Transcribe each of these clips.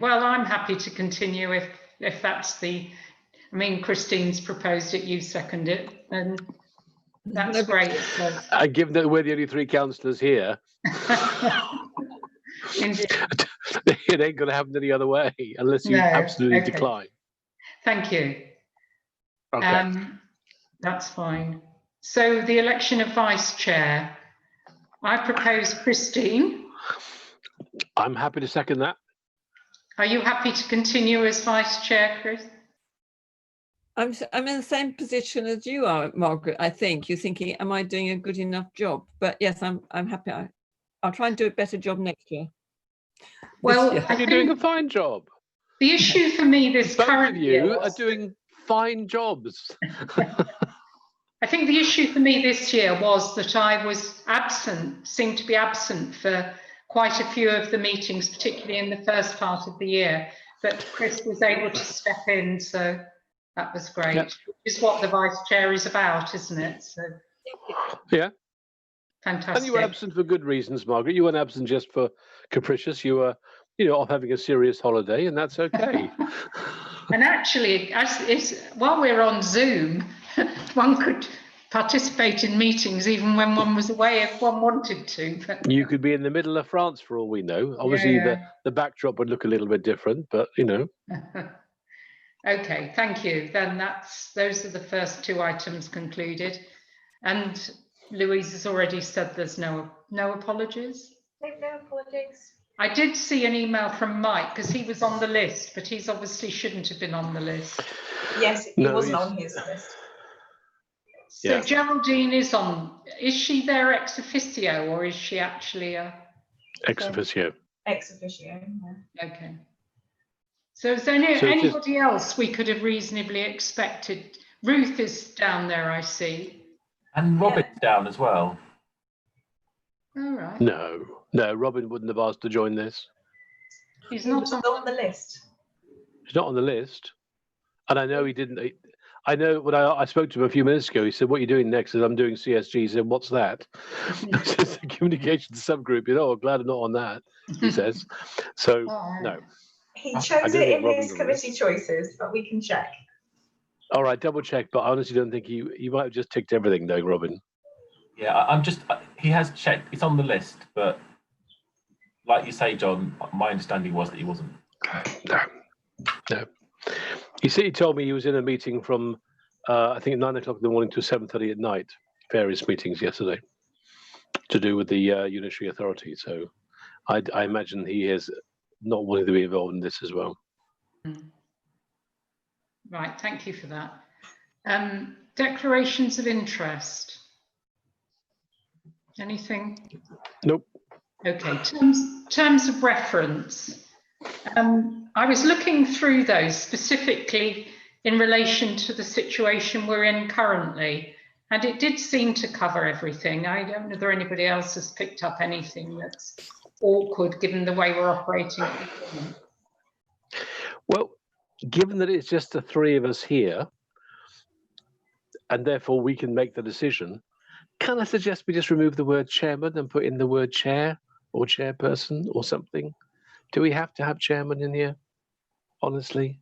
Well, I'm happy to continue if that's the. I mean, Christine's proposed it, you second it, and that's great. So. Given that we're the only 3 councillors here, Indeed. it ain't going to happen any other way unless you absolutely decline. Thank you. Okay. That's fine. So the election of vice chair, I propose Christine. I'm happy to second that. Are you happy to continue as vice chair, Chris? I'm in the same position as you are, Margaret. I think you're thinking, am I doing a good enough job? But yes, I'm happy. I'll try and do a better job next year. Well, you're doing a fine job. The issue for me this current year, both of you are doing fine jobs. I think the issue for me this year was that I was absent, seemed to be absent for quite a few of the meetings, particularly in the first part of the year. But Chris was able to step in, so that was great. Yep. Which is what the vice chair is about, isn't it? So yeah. Fantastic. And you were absent for good reasons, Margaret. You weren't absent just for capricious. You were, off having a serious holiday, and that's okay. And actually, while we're on Zoom, one could participate in meetings even when one was away if one wanted to. But you could be in the middle of France for all we know. Obviously, the backdrop would look a little bit different, but Okay, thank you. Then those are the first 2 items concluded. And Louise has already said there's no apologies. No apologies. I did see an email from Mike because he was on the list, but he's obviously shouldn't have been on the list. Yes, he wasn't on his list. So yeah. Geraldine is on. Is she there ex officio or is she actually a ex officio? Ex officio. Yeah. Okay. So is there anybody else we could have reasonably expected? Ruth is down there, I see. And Robin's down as well. All right. No, Robin wouldn't have asked to join this. He's not on the list. He's not on the list. And I know he didn't. I know when I spoke to him a few minutes ago, he said, "What are you doing next?" And I'm doing CSG. He said, "What's that?" It's just a communication subgroup. Glad I'm not on that, he says. So, no. He chose it in his committee choices, but we can check. All right, double check. But I honestly don't think you might have just ticked everything, though, Robin. Yeah, he has checked. It's on the list, but like you say, John, my understanding was that he wasn't. No. He told me he was in a meeting from, I think, 9 o'clock in the morning to 7:30 at night, various meetings yesterday, to do with the Unitary Authority. So I imagine he is not wanting to be involved in this as well. Right, thank you for that. Declarations of interest. Anything? Nope. Okay, terms of reference. I was looking through those specifically in relation to the situation we're in currently, and it did seem to cover everything. I don't know whether anybody else has picked up anything that's awkward given the way we're operating at the moment. Well, given that it's just the 3 of us here, and therefore we can make the decision, can I suggest we just remove the word chairman and put in the word chair or chairperson or something? Do we have to have chairman in here? Honestly?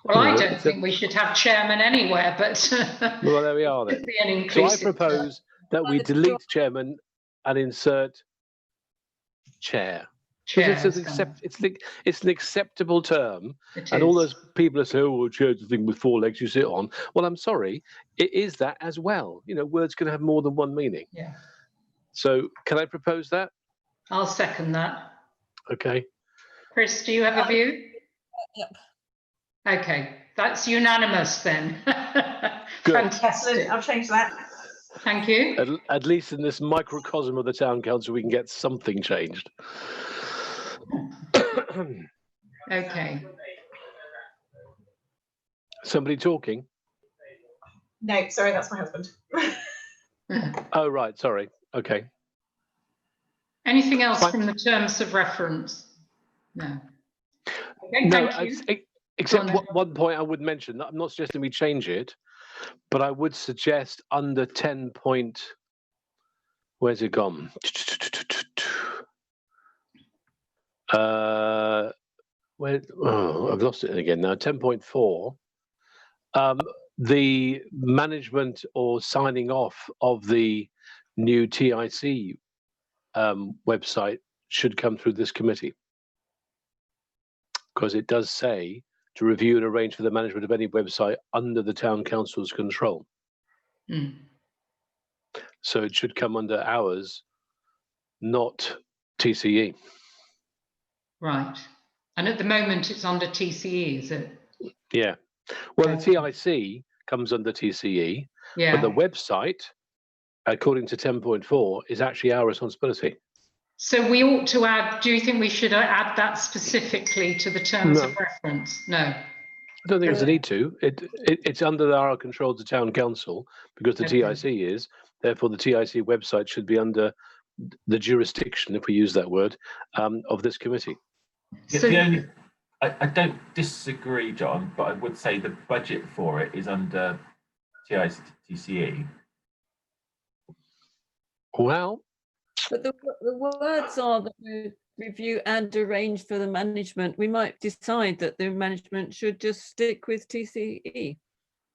Well, I don't think we should have chairman anywhere, but well, there we are then. So I propose that we delete chairman and insert chair. Because it's an acceptable term, and all those people that say, "Oh, well, chair's the thing with 4 legs you sit on." Well, I'm sorry, it is that as well. Words can have more than one meaning. Yeah. So, can I propose that? I'll second that. Okay. Chris, do you have a view? Yep. Okay, that's unanimous then. Good. Fantastic. I'll change that. Thank you. At least in this microcosm of the town council, we can get something changed. Okay. Somebody talking? No, sorry, that's my husband. Oh, right, sorry. Okay. Anything else from the terms of reference? No. Okay, thank you. Except one point I would mention, I'm not suggesting we change it, but I would suggest under 10 point, where's it gone? I've lost it again now. 10.4. The management or signing off of the new TIC website should come through this committee, because it does say to review and arrange for the management of any website under the town council's control. So it should come under ours, not TCE. Right. And at the moment it's under TCE, is it? Yeah. Well, the TIC comes under TCE, but the website, according to 10.4, is actually our responsibility. So we ought to add, do you think we should add that specifically to the terms of reference? No. I don't think there's a need to. It's under our control of the town council, because the TIC is. Therefore, the TIC website should be under the jurisdiction, if we use that word, of this committee. Yeah, I don't disagree, John, but I would say the budget for it is under TICE. Well, but the words are that we review and arrange for the management. We might decide that the management should just stick with TCE.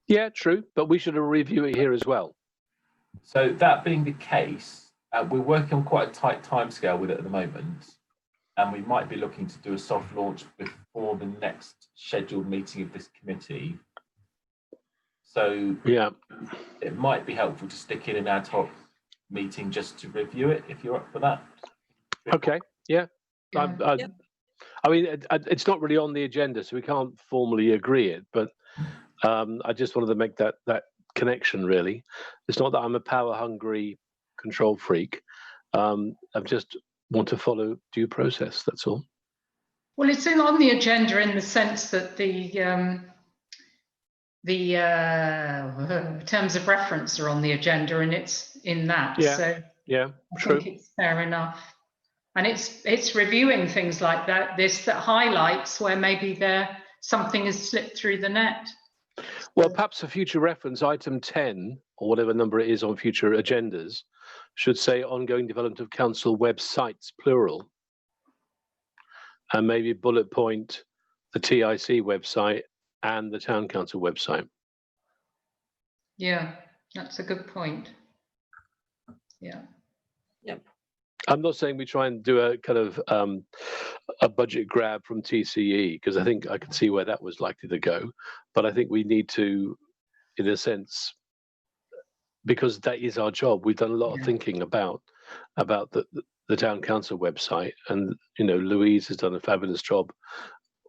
Yeah, true, but we should review it here as well. So that being the case, we're working on quite a tight timescale with it at the moment. And we might be looking to do a soft launch before the next scheduled meeting of this committee. So yeah, it might be helpful to stick in an ad hoc meeting just to review it, if you're up for that. Okay, yeah. I mean, it's not really on the agenda, so we can't formally agree it, but I just wanted to make that connection, really. It's not that I'm a power-hungry control freak. I'm just want to follow due process, that's all. Well, it's on the agenda in the sense that the terms of reference are on the agenda, and it's in that. Yeah. So yeah, I true. think it's fair enough. And it's reviewing things like that highlights where maybe something has slipped through the net. Well, perhaps for future reference, item 10, or whatever number it is on future agendas, should say ongoing development of council websites, plural. And maybe bullet point the TIC website and the town council website. Yeah, that's a good point. Yeah. Yep. I'm not saying we try and do a kind of a budget grab from TCE, because I think I can see where that was likely to go. But I think we need to, in a sense, because that is our job. We've done a lot of thinking about the town council website, and Louise has done a fabulous job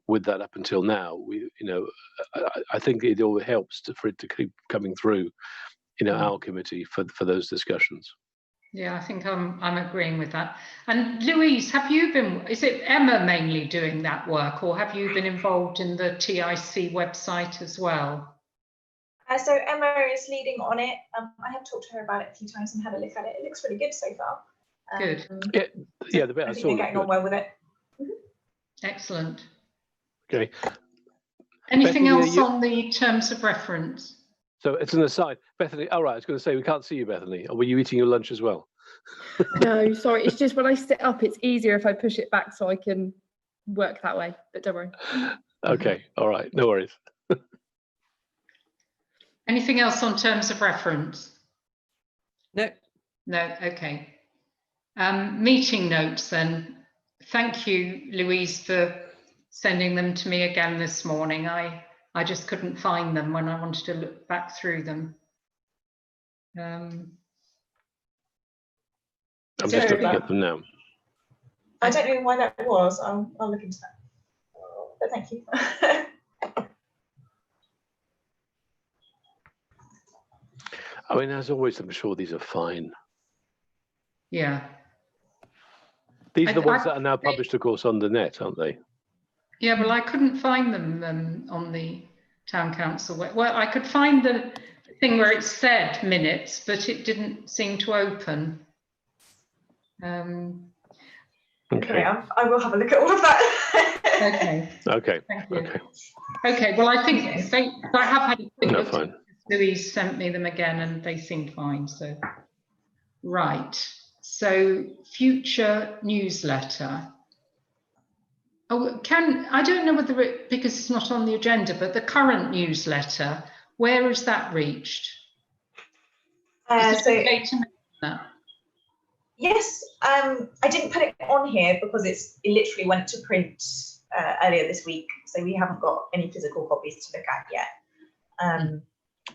with that up until now. I think it all helps for it to keep coming through, our committee for those discussions. Yeah, I think I'm agreeing with that. And Louise, is it Emma mainly doing that work, or have you been involved in the TIC website as well? So Emma is leading on it. I have talked to her about it a few times and had a look at it. It looks really good so far. Good. Yeah, the bit I think saw. they're getting on well with it. Excellent. Okay. Anything Bethany, else on the terms of reference? So it's an aside. Bethany, all right, I was going to say, we can't see you, Bethany. Or were you eating your lunch as well? No, sorry. It's just when I sit up, it's easier if I push it back so I can work that way. But don't worry. Okay, all right, no worries. Anything else on terms of reference? No. No, okay. Meeting notes then. Thank you, Louise, for sending them to me again this morning. I just couldn't find them when I wanted to look back through them. I'm just looking at them now. I don't know why that was. I'll look into that. But thank you. I mean, as always, I'm sure these are fine. Yeah. These are the ones that are now published, of course, on the net, aren't they? Yeah, well, I couldn't find them on the town council. Well, I could find the thing where it said minutes, but it didn't seem to open. Okay. I will have a look at all of that. Okay. Okay. Thank you. Okay. Okay. Well, I think I have had a quick look. Fine. Louise sent me them again, and they seem fine. So, right. So, future newsletter. Oh, I don't know whether it, because it's not on the agenda, but the current newsletter, where has that reached? Is it okay to mention that? Yes, I didn't put it on here because it literally went to print earlier this week, so we haven't got any physical copies to look at yet.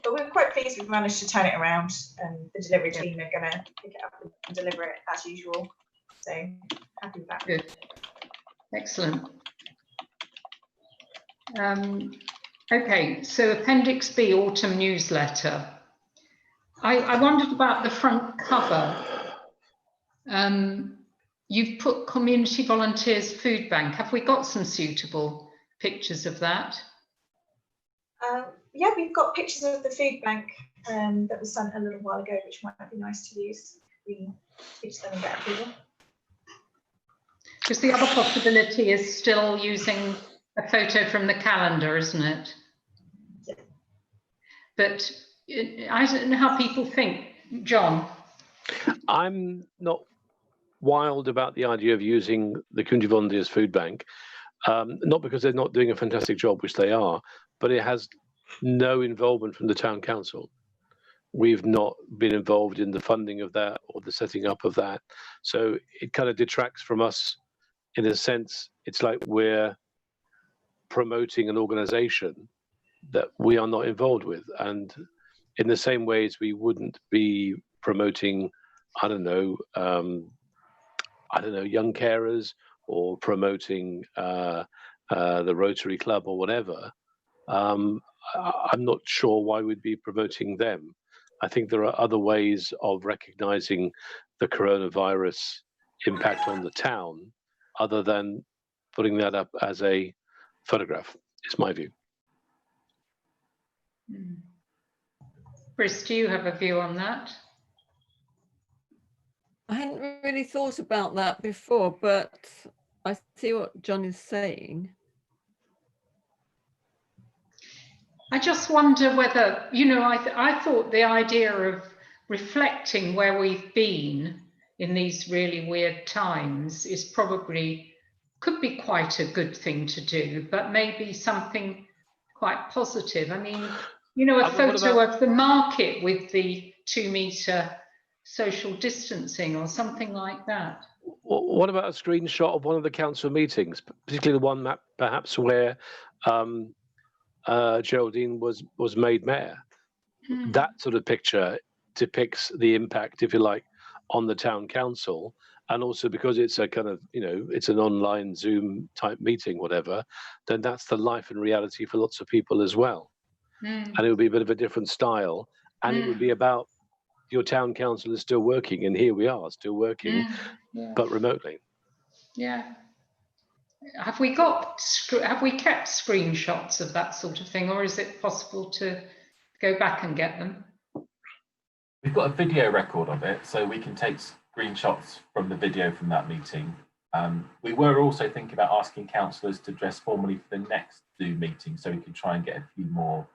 But we're quite pleased we've managed to turn it around, and the delivery team are going to pick it up and deliver it as usual. So happy with that. Good. Excellent. Okay, so Appendix B, Autumn Newsletter. I wondered about the front cover. You've put Community Volunteers Food Bank. Have we got some suitable pictures of that? Yeah, we've got pictures of the food bank that was sent a little while ago, which might be nice to use. We speak to them and get approval. Because the other possibility is still using a photo from the calendar, isn't it? Yeah. But I don't know how people think. John? I'm not wild about the idea of using the Community Volunteers Food Bank, not because they're not doing a fantastic job, which they are, but it has no involvement from the town council. We've not been involved in the funding of that or the setting up of that. So it kind of detracts from us in a sense. It's like we're promoting an organization that we are not involved with. And in the same way as we wouldn't be promoting, I don't know, young carers or promoting the Rotary Club or whatever. I'm not sure why we'd be promoting them. I think there are other ways of recognizing the coronavirus impact on the town other than putting that up as a photograph, is my view. Chris, do you have a view on that? I hadn't really thought about that before, but I see what John is saying. I just wonder whether, you know, I thought the idea of reflecting where we've been in these really weird times is probably, could be quite a good thing to do, but maybe something quite positive. I mean, you know, a photo of the market with the 2-meter social distancing or something like that. What about a screenshot of one of the council meetings, particularly the one perhaps where Geraldine was made mayor? That sort of picture depicts the impact, if you like, on the town council, and also because it's a kind of, you know, it's an online Zoom type meeting, whatever, then that's the life and reality for lots of people as well. And it would be a bit of a different style, and it would be about your town council is still working, and here we are still working, but remotely. Yeah. Have we kept screenshots of that sort of thing, or is it possible to go back and get them? We've got a video record of it, so we can take screenshots from the video from that meeting. We were also thinking about asking councillors to dress formally for the next Zoom meeting, so we can try and get a few more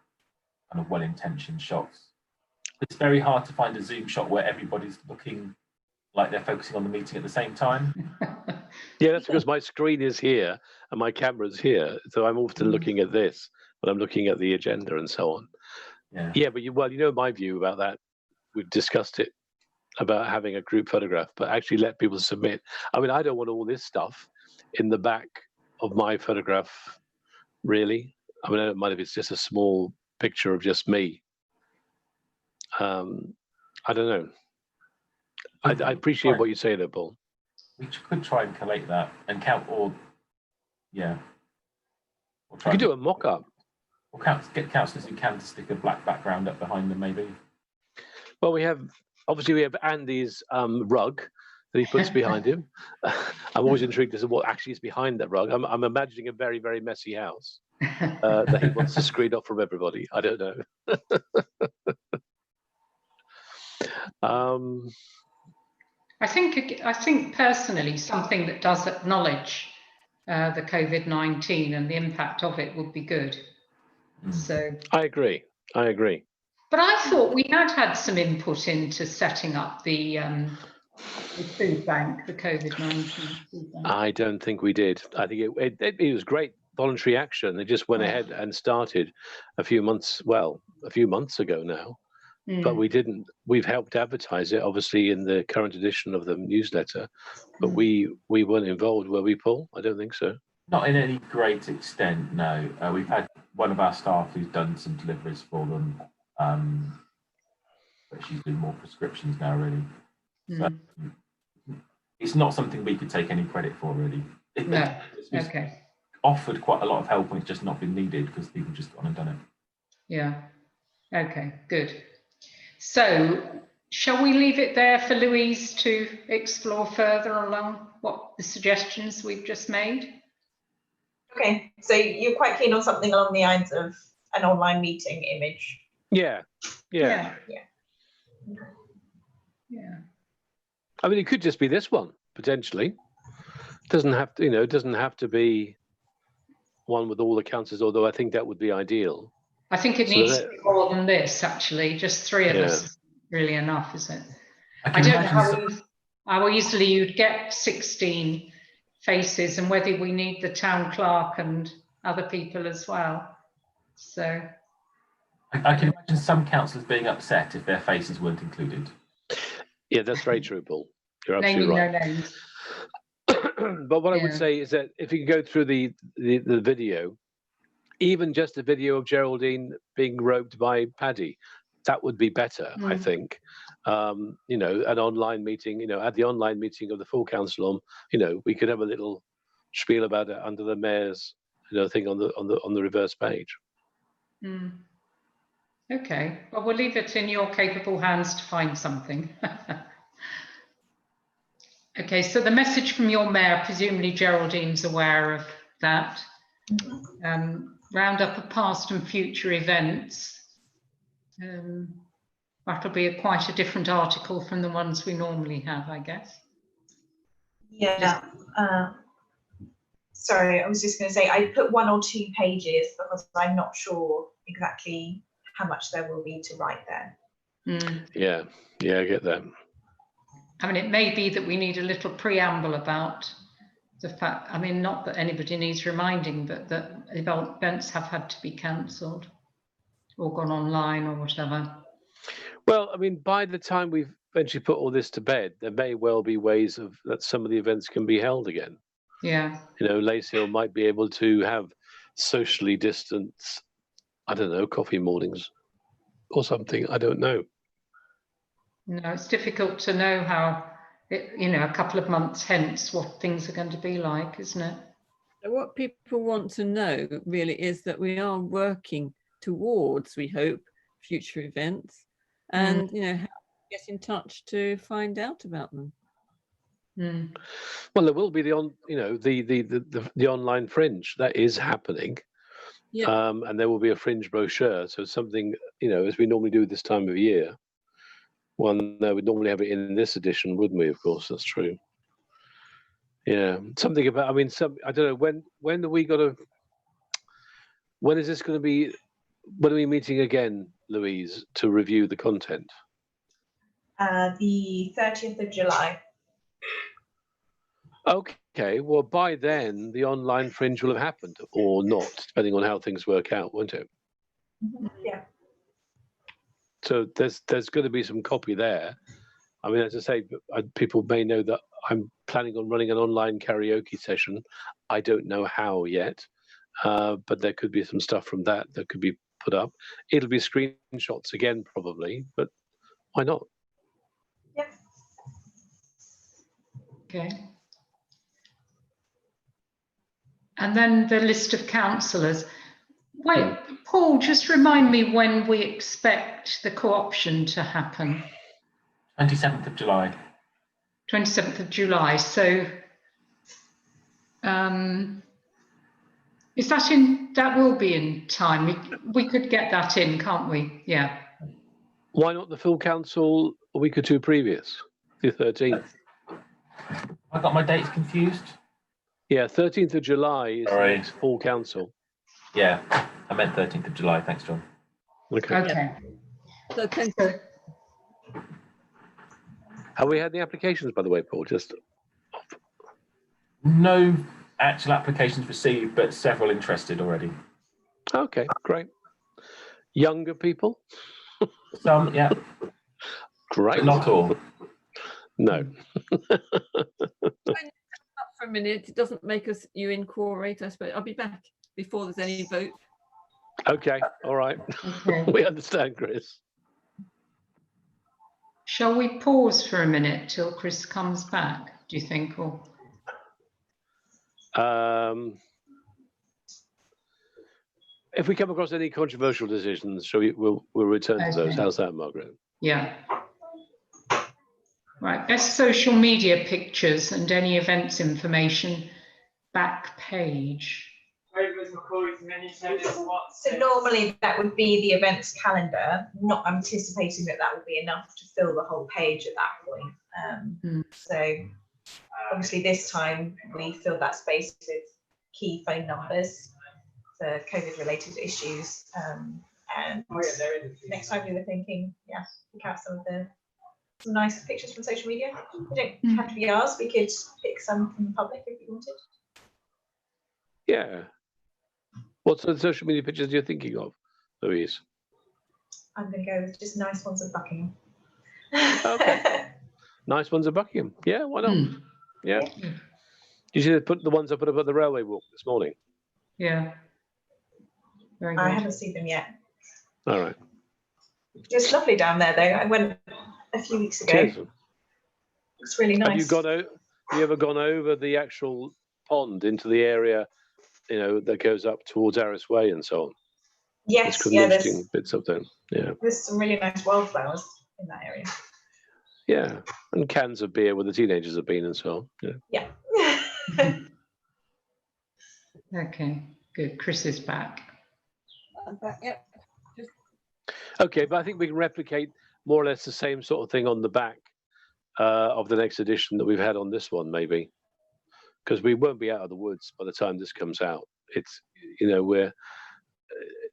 kind of well-intentioned shots. It's very hard to find a Zoom shot where everybody's looking like they're focusing on the meeting at the same time. Yeah, that's because my screen is here and my camera's here, so I'm often looking at this, but I'm looking at the agenda and so on. Yeah, but you know my view about that. We've discussed it about having a group photograph, but actually let people submit. I mean, I don't want all this stuff in the back of my photograph, really. I mean, I don't mind if it's just a small picture of just me. I don't know. I appreciate what you say there, Paul. We could try and collate that and count, or you could do a mock-up. Or get councillors who can to stick a black background up behind them, maybe. Well, we have Andy's rug that he puts behind him. I'm always intrigued as to what actually is behind that rug. I'm imagining a very, very messy house that he wants to screen off from everybody. I don't know. I think personally something that does acknowledge the COVID-19 and the impact of it would be good. So I agree. But I thought we had some input into setting up the The food bank, the COVID-19 food bank. I don't think we did. I think it was great voluntary action. They just went ahead and started a few months ago now. But we didn't. We've helped advertise it, obviously, in the current edition of the newsletter. But we weren't involved, were we, Paul? I don't think so. Not in any great extent, no. We've had one of our staff who's done some deliveries for them, but she's doing more prescriptions now, really. So it's not something we could take any credit for, really. No. Okay. Offered quite a lot of help, and it's just not been needed because people just gone and done it. Yeah. Okay. Good. So, shall we leave it there for Louise to explore further along what the suggestions we've just made? Okay, so you're quite keen on something along the lines of an online meeting image? Yeah. I mean, it could just be this one potentially. Doesn't have to, it doesn't have to be one with all the councillors. Although I think that would be ideal. I think it needs to be more than this. Actually, just 3 of us is really enough, is it? I don't know how easily you'd get 16 faces, and whether we need the town clerk and other people as well. So I can imagine some councillors being upset if their faces weren't included. Yeah, that's very true, Paul. You're absolutely right. No names. But what I would say is that if you go through the video, even just a video of Geraldine being roped by Paddy, that would be better, I think. An online meeting, at the online meeting of the full council, we could have a little spiel about it under the mayor's, thing on the reverse page. Okay, well, we'll leave it in your capable hands to find something. Okay, so the message from your mayor, presumably Geraldine's aware of that. Roundup of past and future events. That'll be quite a different article from the ones we normally have, I guess. Yeah. Sorry, I was just going to say I put 1 or 2 pages because I'm not sure exactly how much there will be to write there. Yeah, I get that. I mean, it may be that we need a little preamble about the fact, I mean, not that anybody needs reminding, but that events have had to be cancelled or gone online or whatever. Well, I mean, by the time we've eventually put all this to bed, there may well be ways that some of the events can be held again. Yeah. Lacehill might be able to have socially distanced, I don't know, coffee mornings or something. I don't know. No, it's difficult to know how, a couple of months hence, what things are going to be like, isn't it? What people want to know really is that we are working towards, we hope, future events, and how to get in touch to find out about them. Well, there will be the online fringe that is happening, and there will be a fringe brochure. So something, as we normally do this time of year. We'd normally have it in this edition, wouldn't we? Of course, that's true. Yeah, something about. I mean, I don't know when are we going to. When is this going to be? When are we meeting again, Louise, to review the content? The 30th of July. Okay, well, by then the online fringe will have happened, or not, depending on how things work out, won't it? Yeah. So there's going to be some copy there. I mean, as I say, people may know that I'm planning on running an online karaoke session. I don't know how yet, but there could be some stuff from that could be put up. It'll be screenshots again, probably, but why not? Yeah. Okay. And then the list of councillors. Wait, Paul, just remind me when we expect the co-option to happen. 27th of July. 27th of July. So is that will be in time. We could get that in, can't we? Yeah. Why not the full council a week or two previous, the 13th? I got my dates confused. Yeah, 13th of July is the next full council. Yeah, I meant 13th of July. Thanks, John. Okay. So Have we had the applications, by the way, Paul? Just No actual applications received, but several interested already. okay, great. Younger people? Some, yeah. Great. But not all. No. Up for a minute. It doesn't make us you in quorate, I suppose. I'll be back before there's any vote. Okay, all right. Okay. We understand, Chris. Shall we pause for a minute till Chris comes back, do you think? Or if we come across any controversial decisions, we'll return to those. Okay. How's that, Margaret? yeah. Right, best social media pictures and any events information, back page. So normally that would be the events calendar, not anticipating that would be enough to fill the whole page at that point. So obviously this time we filled that space with key phone numbers for COVID related issues. And next time we were thinking, pick out some nice pictures from social media. They don't have to be ours, we could pick some from the public if we wanted. Yeah. What sort of social media pictures are you thinking of, Louise? I'm going to go with just nice ones of Buckingham. Okay. Nice ones of Buckingham. Yeah, why not? Yeah. Did you see the ones I put up at the railway walk this morning? Yeah. Very good. I haven't seen them yet. All right. It's lovely down there, though. I went a few weeks ago. Cheers. It's really nice. Have you ever gone over the actual pond into the area, that goes up towards Arras Way and so on? Yes, there's bits up there. Yeah. There's some really nice wildflowers in that area. Yeah, and cans of beer where the teenagers have been and so on. Yeah. Okay, good. Chris is back. I'm back, yep. Okay, but I think we can replicate more or less the same sort of thing on the back of the next edition that we've had on this one, maybe, because we won't be out of the woods by the time this comes out. It's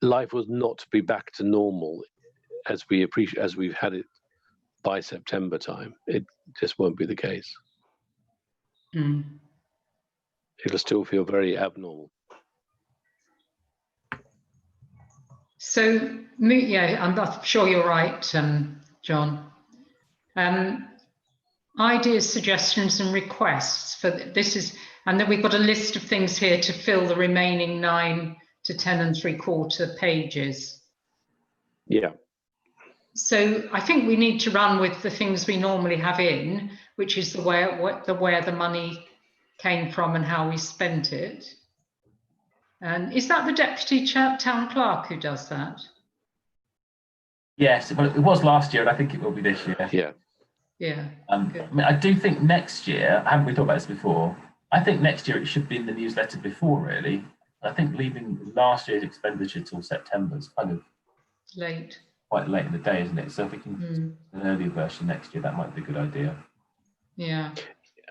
life was not to be back to normal as we've had it by September time. It just won't be the case. It'll still feel very abnormal. So, I'm sure you're right, John. Ideas, suggestions and requests for this and then we've got a list of things here to fill the remaining 9 to 10 3/4 pages. Yeah. So I think we need to run with the things we normally have in, which is where the money came from and how we spent it. And is that the deputy town clerk who does that? Yes, but it was last year, and I think it will be this year. Yeah. Yeah. I do think next year, haven't we talked about this before? I think next year it should be in the newsletter before, really. I think leaving last year's expenditure till September is kind of late. Quite late in the day, isn't it? So if we can do an earlier version next year, that might be a good idea. Yeah.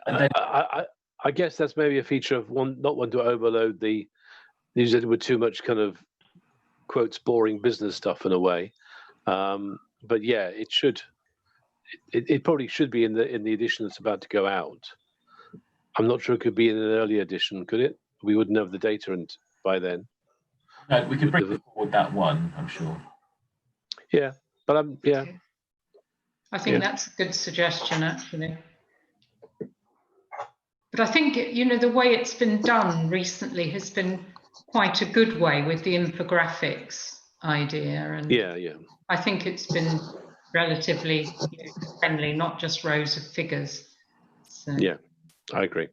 And then, I guess that's maybe a feature of not one to overload the newsletter with too much kind of quotes boring business stuff in a way. But yeah, it should. It probably should be in the edition that's about to go out. I'm not sure it could be in an early edition, could it? We wouldn't have the data by then. No, we could bring forward that one, I'm sure. Yeah, but yeah. I think that's a good suggestion, actually. But I think, the way it's been done recently has been quite a good way with the infographics idea. And yeah. I think it's been relatively friendly, not just rows of figures. So. Yeah, I agree.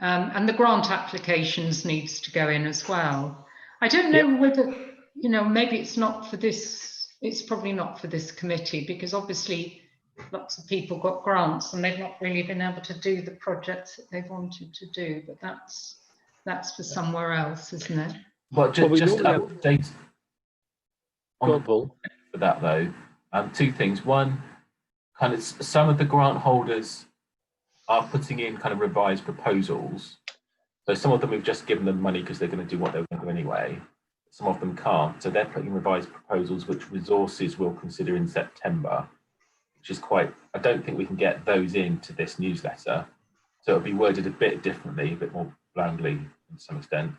And the grant applications needs to go in as well. I don't know whether, maybe it's not for this, it's probably not for this committee, because obviously lots of people got grants and they've not really been able to do the projects that they've wanted to do, but that's for somewhere else, isn't it? Well, just to update on Paul. For that though, two things. One, kind of some of the grant holders are putting in kind of revised proposals. So some of them we've just given them money because they're going to do what they're going to do anyway. Some of them can't. So they're putting revised proposals which resources we'll consider in September. which is quite, I don't think we can get those into this newsletter. So it'll be worded a bit differently, a bit more blandly to some extent.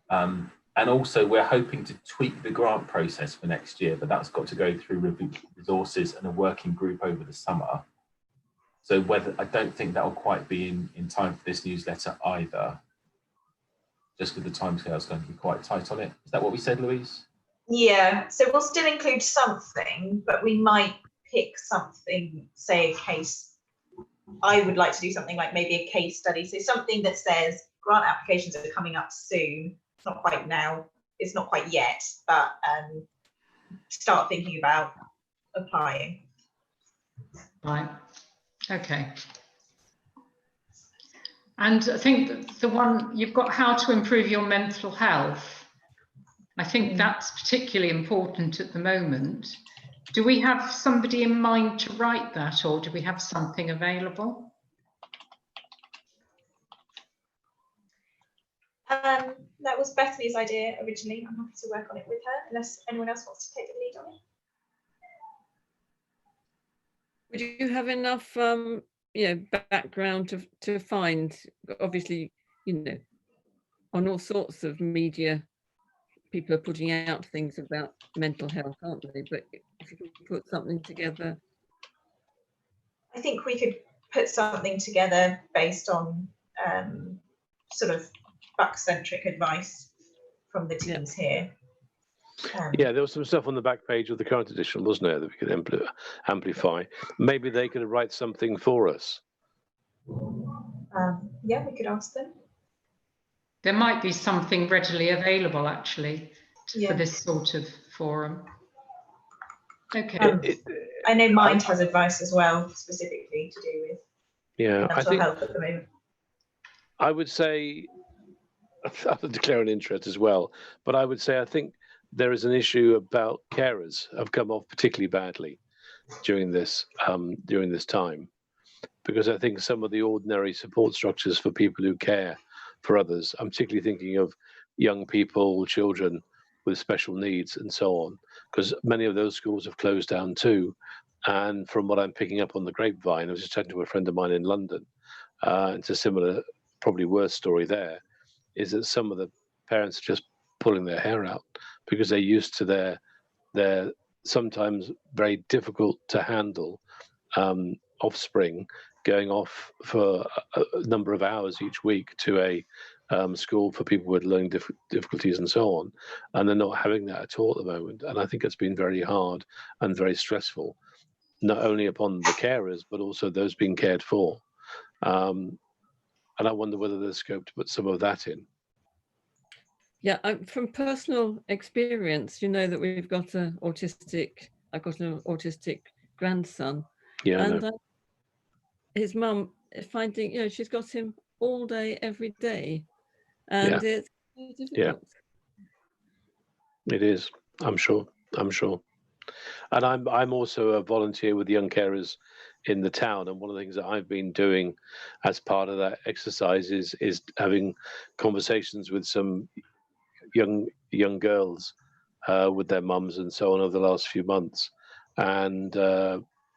And also we're hoping to tweak the grant process for next year, but that's got to go through resources and a working group over the summer. So I don't think that will quite be in time for this newsletter either, just with the timescales going to be quite tight on it. Is that what we said, Louise? Yeah, so we'll still include something, but we might pick something, say a case. I would like to do something like maybe a case study. So something that says grant applications are coming up soon. It's not quite now, it's not quite yet, but start thinking about applying. Right, okay. And I think the one you've got, how to improve your mental health. I think that's particularly important at the moment. Do we have somebody in mind to write that, or do we have something available? That was Bethany's idea originally. I'm happy to work on it with her, unless anyone else wants to take the lead on it. Would you have enough, background to find? Obviously, on all sorts of media, people are putting out things about mental health, aren't they? But if you could put something together, I think we could put something together based on sort of Buck-centric advice from the teams here. Yeah, there was some stuff on the back page of the current edition, wasn't there, that we could amplify. Maybe they could write something for us. Yeah, we could ask them. There might be something readily available, actually, for this sort of forum. Okay. I know Mind has advice as well, specifically to do with mental health at the moment. I would say, I would declare an interest as well, but I would say I think there is an issue about carers have come off particularly badly during this time, because I think some of the ordinary support structures for people who care for others, I'm particularly thinking of young people, children with special needs and so on, because many of those schools have closed down too. And from what I'm picking up on the grapevine, I was just chatting to a friend of mine in London, it's a similar, probably worse story there, is that some of the parents are just pulling their hair out because they're used to their sometimes very difficult to handle offspring going off for a number of hours each week to a school for people with learning difficulties and so on, and they're not having that at all at the moment. And I think it's been very hard and very stressful, not only upon the carers but also those being cared for. And I wonder whether there's scope to put some of that in. Yeah, from personal experience, that we've got I've got an autistic grandson. Yeah, and his mum finding, she's got him all day, every day, and it's very difficult. Yeah, it is. I'm sure. And I'm also a volunteer with young carers in the town, and one of the things that I've been doing as part of that exercise is having conversations with some young girls with their mums and so on over the last few months, and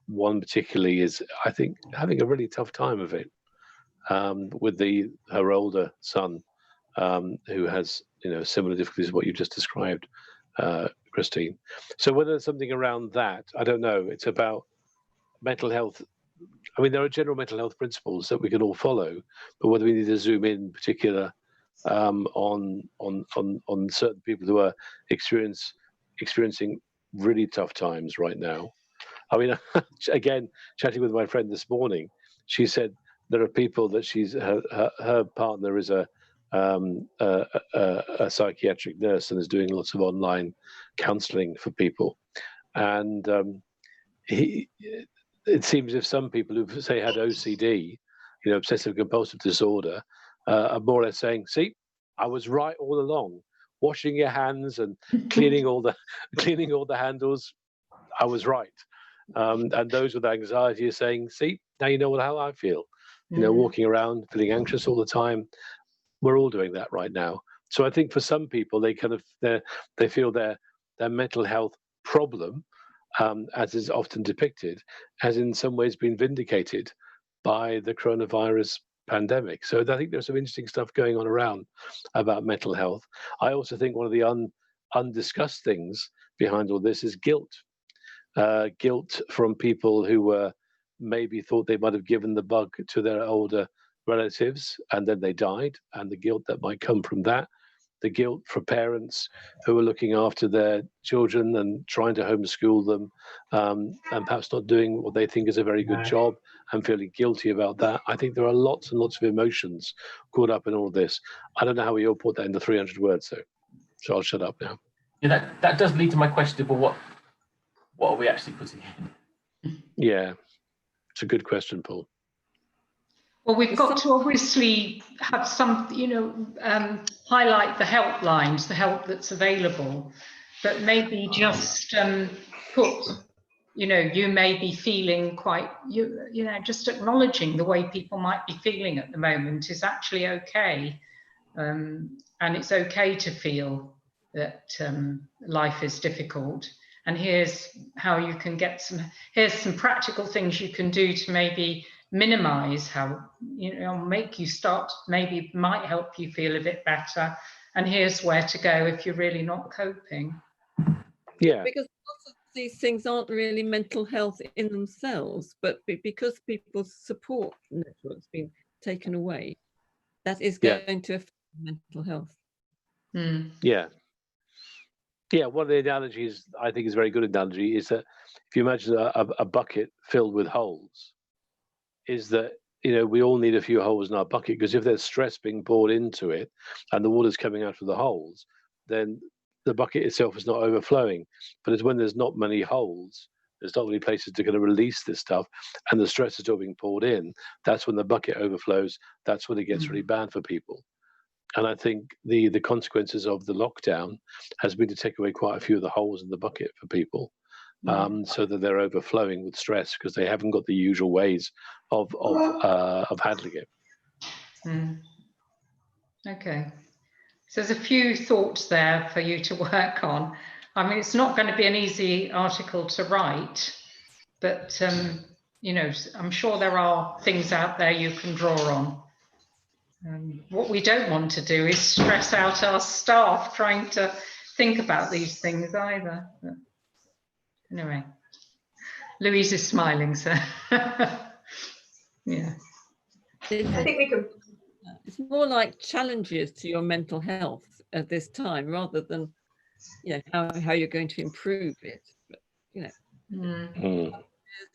one particularly is, I think, having a really tough time of it with her older son who has similar difficulties to what you just described, Christine. So whether there's something around that, I don't know. It's about mental health. I mean, there are general mental health principles that we can all follow, but whether we need to zoom in particular on certain people who are experiencing really tough times right now. I mean, again, chatting with my friend this morning, she said there are people that her partner is a psychiatric nurse and is doing lots of online counselling for people, and it seems if some people who've, say, had OCD, obsessive compulsive disorder, are more or less saying, "See, I was right all along. Washing your hands and cleaning all the handles, I was right." And those with anxiety are saying, "See, now you know how I feel." Walking around feeling anxious all the time. We're all doing that right now. So I think for some people, they feel their mental health problem as is often depicted, has in some ways been vindicated by the coronavirus pandemic. So I think there's some interesting stuff going on around about mental health. I also think one of the undiscussed things behind all this is guilt. Guilt from people who were maybe thought they might have given the bug to their older relatives and then they died, and the guilt that might come from that. The guilt for parents who are looking after their children and trying to homeschool them, and perhaps not doing what they think is a very good job and feeling guilty about that. I think there are lots and lots of emotions caught up in all of this. I don't know how we all put that into 300 words, though. So I'll shut up now. Yeah, that does lead to my question, but what are we actually putting in? Yeah, it's a good question, Paul. Well, we've got to obviously have some, highlight the helplines, the help that's available, but maybe just put, you may be feeling quite, just acknowledging the way people might be feeling at the moment is actually okay. And it's okay to feel that life is difficult. And here's how you can get here's some practical things you can do to maybe minimize how, make you start, maybe might help you feel a bit better. And here's where to go if you're really not coping. Yeah. Because lots of these things aren't really mental health in themselves, but because people's support network's been taken away, that is going to affect mental health. Mm. Yeah. Yeah, one of the analogies I think is a very good analogy is that if you imagine a bucket filled with holes, is that, we all need a few holes in our bucket, because if there's stress being poured into it and the water's coming out of the holes, then the bucket itself is not overflowing. But it's when there's not many holes, there's not many places to kind of release this stuff, and the stress is still being poured in, that's when the bucket overflows. That's when it gets really bad for people. And I think the consequences of the lockdown has been to take away quite a few of the holes in the bucket for people, so that they're overflowing with stress because they haven't got the usual ways of handling it. Okay, so there's a few thoughts there for you to work on. I mean, it's not going to be an easy article to write, but I'm sure there are things out there you can draw on. What we don't want to do is stress out our staff trying to think about these things either. But anyway, Louise is smiling, so yeah. I think we could. It's more like challenges to your mental health at this time, rather than, how you're going to improve it. But,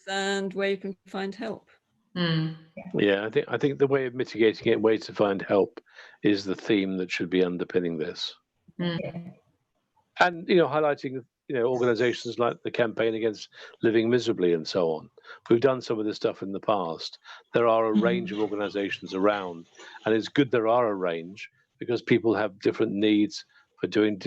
and where you can find help. Yeah, I think the way of mitigating it, ways to find help, is the theme that should be underpinning this. And highlighting organizations like the Campaign Against Living Miserably and so on. We've done some of this stuff in the past. There are a range of organizations around, and it's good there are a range, because people have different needs for doing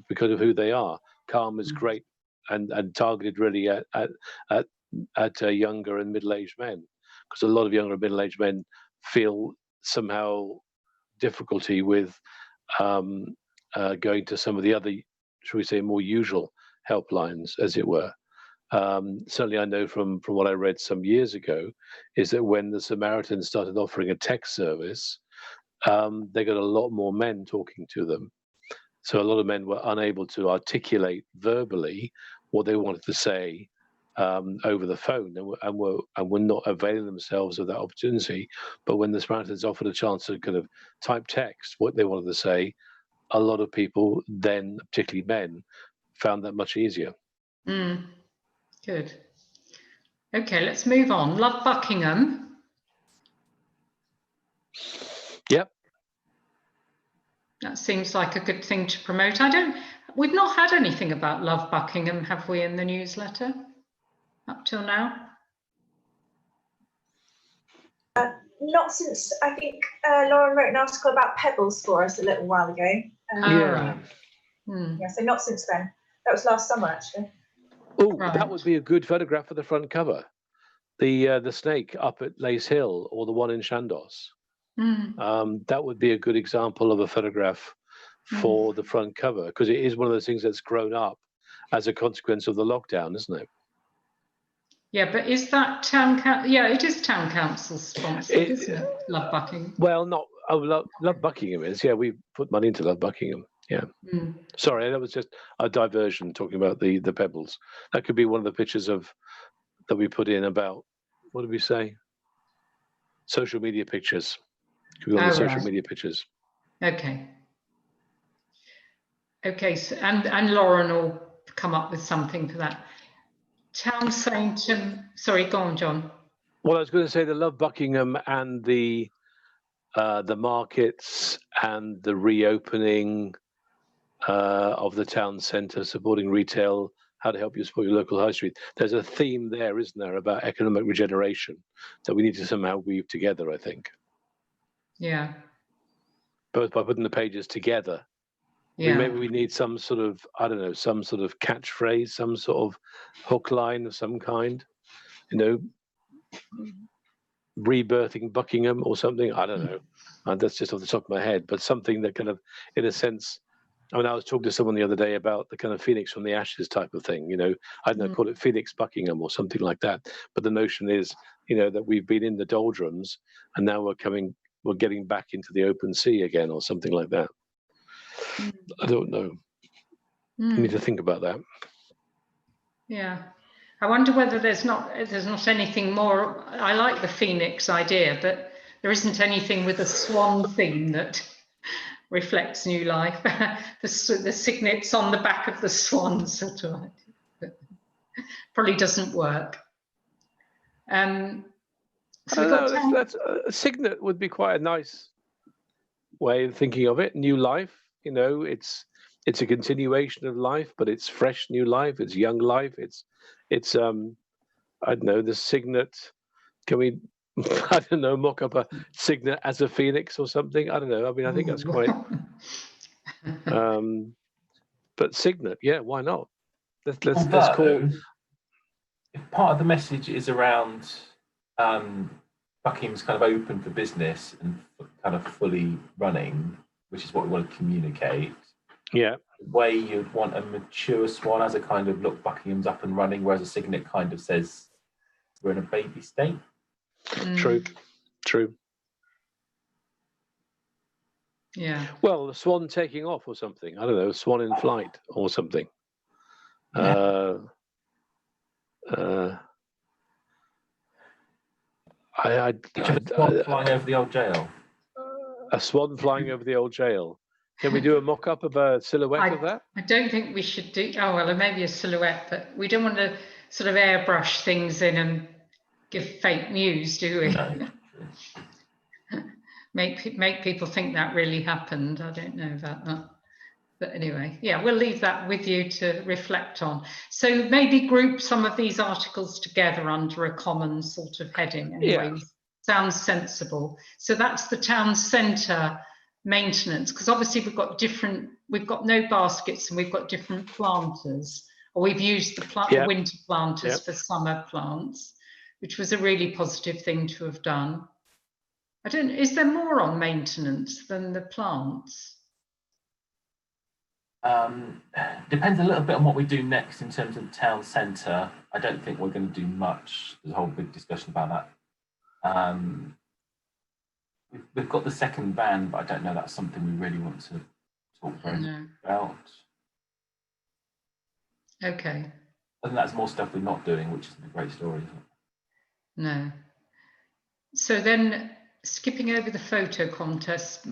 because of who they are. Calm is great and targeted really at younger and middle-aged men, because a lot of younger and middle-aged men feel somehow difficulty with going to some of the other, shall we say, more usual helplines, as it were. Certainly I know from what I read some years ago, is that when the Samaritans started offering a text service, they got a lot more men talking to them. So a lot of men were unable to articulate verbally what they wanted to say over the phone, and were not availing themselves of that opportunity. But when the Samaritans offered a chance to kind of type text what they wanted to say, a lot of people then, particularly men, found that much easier. Good. Okay, let's move on. Love Buckingham. Yep. That seems like a good thing to promote. We've not had anything about Love Buckingham, have we, in the newsletter up till now? Not since, I think Lauren wrote an article about pebbles for us a little while ago. Yeah, so not since then. That was last summer, actually. Oh, that would be a good photograph for the front cover. The snake up at Lace Hill, or the one in Chandos. That would be a good example of a photograph for the front cover, because it is one of those things that's grown up as a consequence of the lockdown, isn't it? Yeah, but is that town council? Yeah, it is town council sponsored, isn't it? Love Buckingham. Well, not Love Buckingham is. Yeah, we put money into Love Buckingham. Yeah. Mm. Sorry, that was just a diversion talking about the pebbles. That could be one of the pictures that we put in about, what did we say? Social media pictures. Could be on the social media pictures. Okay. Okay, so, and Lauren will come up with something for that. Town Saint, sorry, go on, John. Well, I was going to say the Love Buckingham and the markets and the reopening of the town centre, supporting retail, how to help you support your local high street. There's a theme there, isn't there, about economic regeneration that we need to somehow weave together, I think. Yeah. Both by putting the pages together. Yeah. Maybe we need some sort of, I don't know, some sort of catchphrase, some sort of hook line of some kind, you know, rebirthing Buckingham or something. I don't know. That's just off the top of my head, but something that kind of, in a sense, I mean, I was talking to someone the other day about the kind of phoenix from the ashes type of thing, you know, I don't know, call it Phoenix Buckingham or something like that. But the notion is, you know, that we've been in the doldrums and now we're getting back into the open sea again or something like that. I don't know. You need to think about that. Yeah. I wonder whether there's not anything more. I like the phoenix idea, but there isn't anything with a swan theme that reflects new life. the signets on the back of the swan, sort of. Probably doesn't work. So I don't know. A signet would be quite a nice way of thinking of it. New life, you know, it's a continuation of life, but it's fresh new life. It's young life. It's I don't know, the signet. Can we, I don't know, mock up a signet as a phoenix or something? I don't know. I mean, I think that's quite. But signet, yeah, why not? Let's call. If part of the message is around Buckingham's kind of open for business and kind of fully running, which is what we want to communicate. Yeah. The way you'd want a mature swan as a kind of look, Buckingham's up and running, whereas a signet kind of says we're in a baby state. True. Yeah. Well, the swan taking off or something. I don't know, swan in flight or something. Yeah. A swan flying over the old jail. A swan flying over the old jail. Can we do a mock-up of a silhouette of that? I don't think we should do. Oh well, maybe a silhouette, but we don't want to sort of airbrush things in and give fake news, do we? No. make people think that really happened. I don't know about that. But anyway, yeah, we'll leave that with you to reflect on. So maybe group some of these articles together under a common sort of heading. Anyway, yeah. Sounds sensible. So that's the town centre maintenance, because obviously we've got no baskets and we've got different planters, or we've used the winter planters for summer plants, which was a really positive thing to have done. Is there more on maintenance than the plants? Depends a little bit on what we do next in terms of the town centre. I don't think we're going to do much. There's a whole big discussion about that. We've got the second van, but I don't know that's something we really want to talk about. Okay. I think that's more stuff we're not doing, which isn't a great story, is it? No. So then, skipping over the photo contest,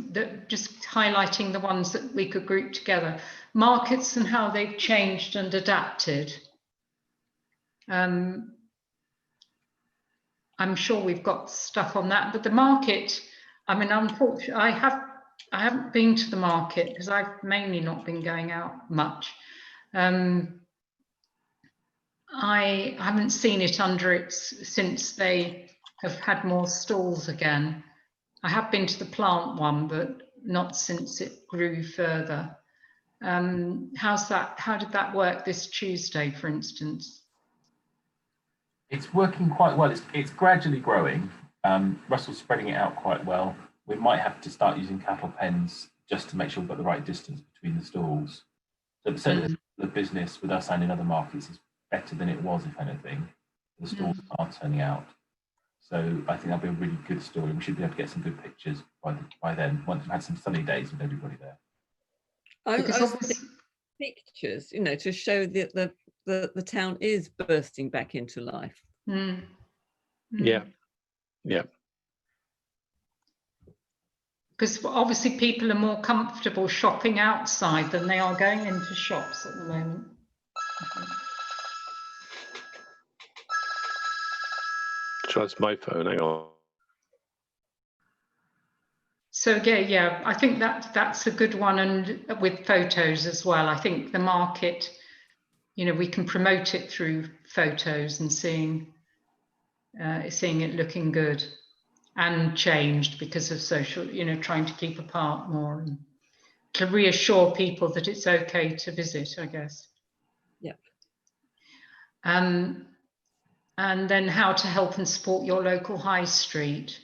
just highlighting the ones that we could group together. Markets and how they've changed and adapted. I'm sure we've got stuff on that, but the market, I mean, unfortunately, I haven't been to the market because I've mainly not been going out much. I haven't seen it since they have had more stalls again. I have been to the plant one, but not since it grew further. How did that work this Tuesday, for instance? It's working quite well. It's gradually growing. Russell's spreading it out quite well. We might have to start using cattle pens just to make sure we've got the right distance between the stalls. But certainly the business with us and in other markets is better than it was, if anything. The stores are turning out. So I think that'll be a really good story. We should be able to get some good pictures by then, once we've had some sunny days with everybody there. I was thinking pictures, you know, to show that the town is bursting back into life. Yeah. Because obviously people are more comfortable shopping outside than they are going into shops at the moment. That's my phone. Hang on. So yeah, I think that's a good one, and with photos as well. I think the market, you know, we can promote it through photos and seeing it looking good and changed because of social, you know, trying to keep apart more and to reassure people that it's okay to visit, I guess. Yep. And then how to help and support your local high street.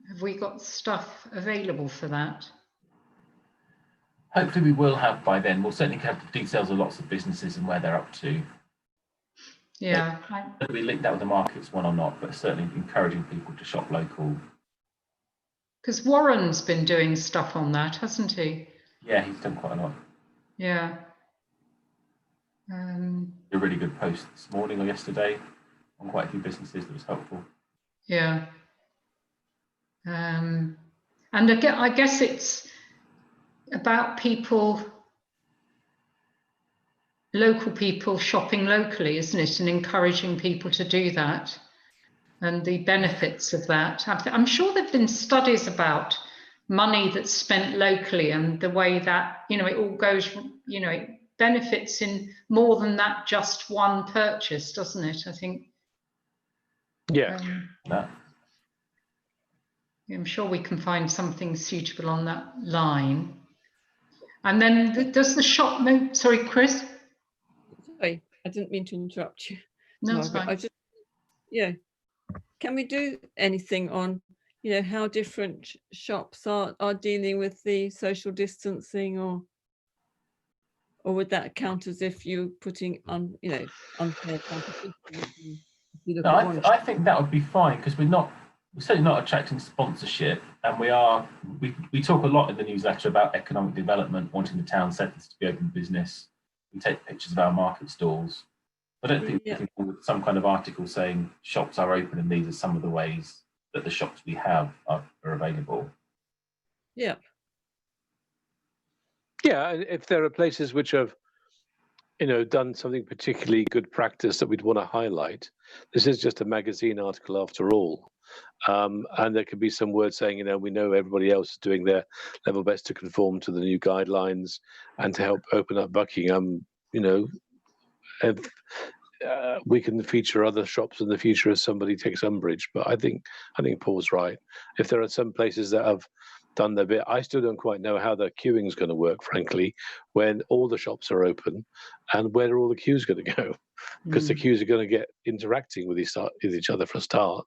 Have we got stuff available for that? Hopefully we will have by then. We'll certainly have the details of lots of businesses and where they're up to. Yeah. Whether we link that with the markets one or not, but certainly encouraging people to shop local. Because Warren's been doing stuff on that, hasn't he? Yeah, he's done quite a lot. Yeah. A really good post this morning or yesterday on quite a few businesses that was helpful. Yeah. And again, I guess it's about local people shopping locally, isn't it? And encouraging people to do that and the benefits of that. I'm sure there have been studies about money that's spent locally and the way that, you know, it all goes, you know, it benefits in more than that just one purchase, doesn't it? I think. Yeah. I'm sure we can find something suitable on that line. And then does the shop move? Sorry, Chris. Sorry, I didn't mean to interrupt you. No, it's fine. Can we do anything on, you know, how different shops are dealing with the social distancing, or would that count as if you're putting on, you know, unfair competition? No, I think that would be fine, because we're certainly not attracting sponsorship, and we talk a lot in the newsletter about economic development, wanting the town centres to be open business. We take pictures of our market stalls. I don't think with some kind of article saying shops are open and these are some of the ways that the shops we have are available. Yeah. Yeah, if there are places which have, you know, done something particularly good practice that we'd want to highlight. This is just a magazine article after all. And there could be some words saying, you know, we know everybody else is doing their level best to conform to the new guidelines and to help open up Buckingham, you know, we can feature other shops in the future as somebody takes umbrage. But I think Paul's right. If there are some places that have done their bit, I still don't quite know how the queuing is going to work, frankly, when all the shops are open, and where are all the queues going to go? Because the queues are going to get interacting with each other for a start.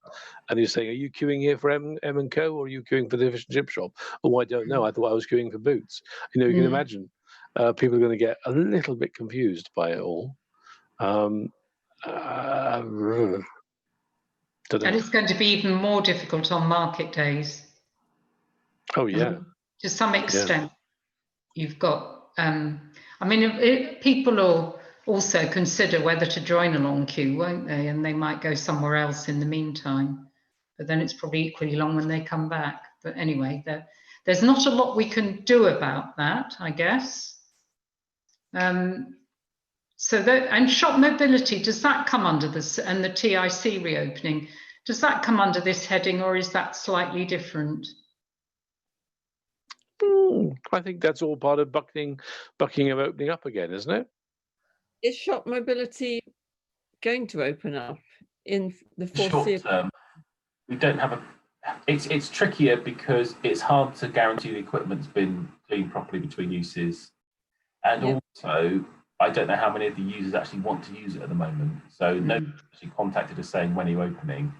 And you're saying, are you queuing here for M & Co, or are you queuing for the fish and chip shop? Oh, I don't know. I thought I was queuing for Boots. You know, you can imagine people are going to get a little bit confused by it all. And it's going to be even more difficult on market days. Oh, yeah. To some extent, you've got, I mean, people will also consider whether to join a long queue, won't they? And they might go somewhere else in the meantime. But then it's probably equally long when they come back. But anyway, there's not a lot we can do about that, I guess. So and shop mobility, does that come under this, and the TIC reopening, does that come under this heading, or is that slightly different? I think that's all part of Buckingham opening up again, isn't it? Is shop mobility going to open up in the short term? We don't have it's trickier because it's hard to guarantee the equipment's been cleaned properly between uses, and also I don't know how many of the users actually want to use it at the moment. So nobody's actually contacted us saying, when are you opening?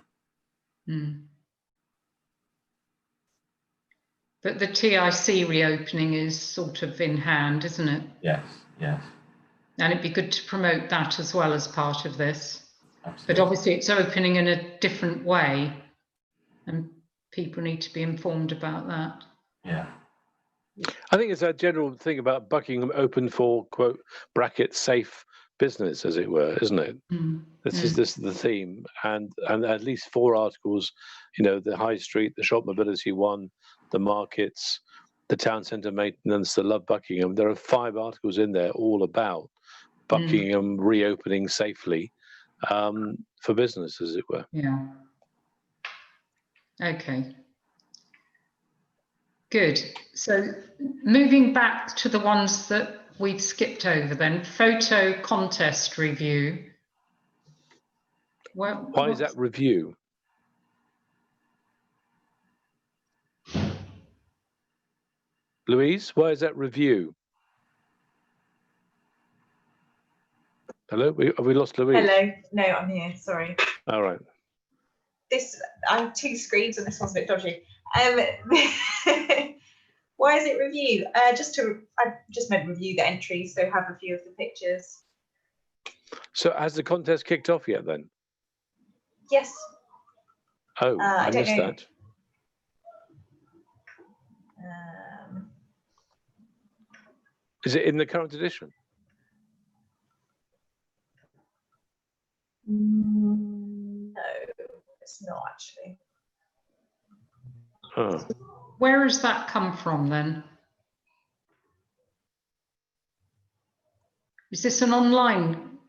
But the TIC reopening is sort of in hand, isn't it? Yes, yes. And it'd be good to promote that as well as part of this. Absolutely. But obviously it's opening in a different way and people need to be informed about that. Yeah. I think it's a general thing about Buckingham open for, quote, bracket safe business, as it were, isn't it? This is the theme, and at least 4 articles, you know, the high street, the shop mobility one, the markets, the town centre maintenance, the Love Buckingham. There are 5 articles in there all about Buckingham reopening safely for business, as it were. Yeah. Okay. Good. So moving back to the ones that we've skipped over then, photo contest review. Well, why is that review? Louise, why is that review? Hello, have we lost Louise? Hello, no, I'm here, sorry. All right. I have 2 screens and this one's a bit dodgy. Why is it review? I just meant review the entries, so have a few of the pictures. So has the contest kicked off yet then? Yes. Oh, I missed that. Is it in the current edition? No, it's not actually. Oh. Where has that come from then? Is this an online,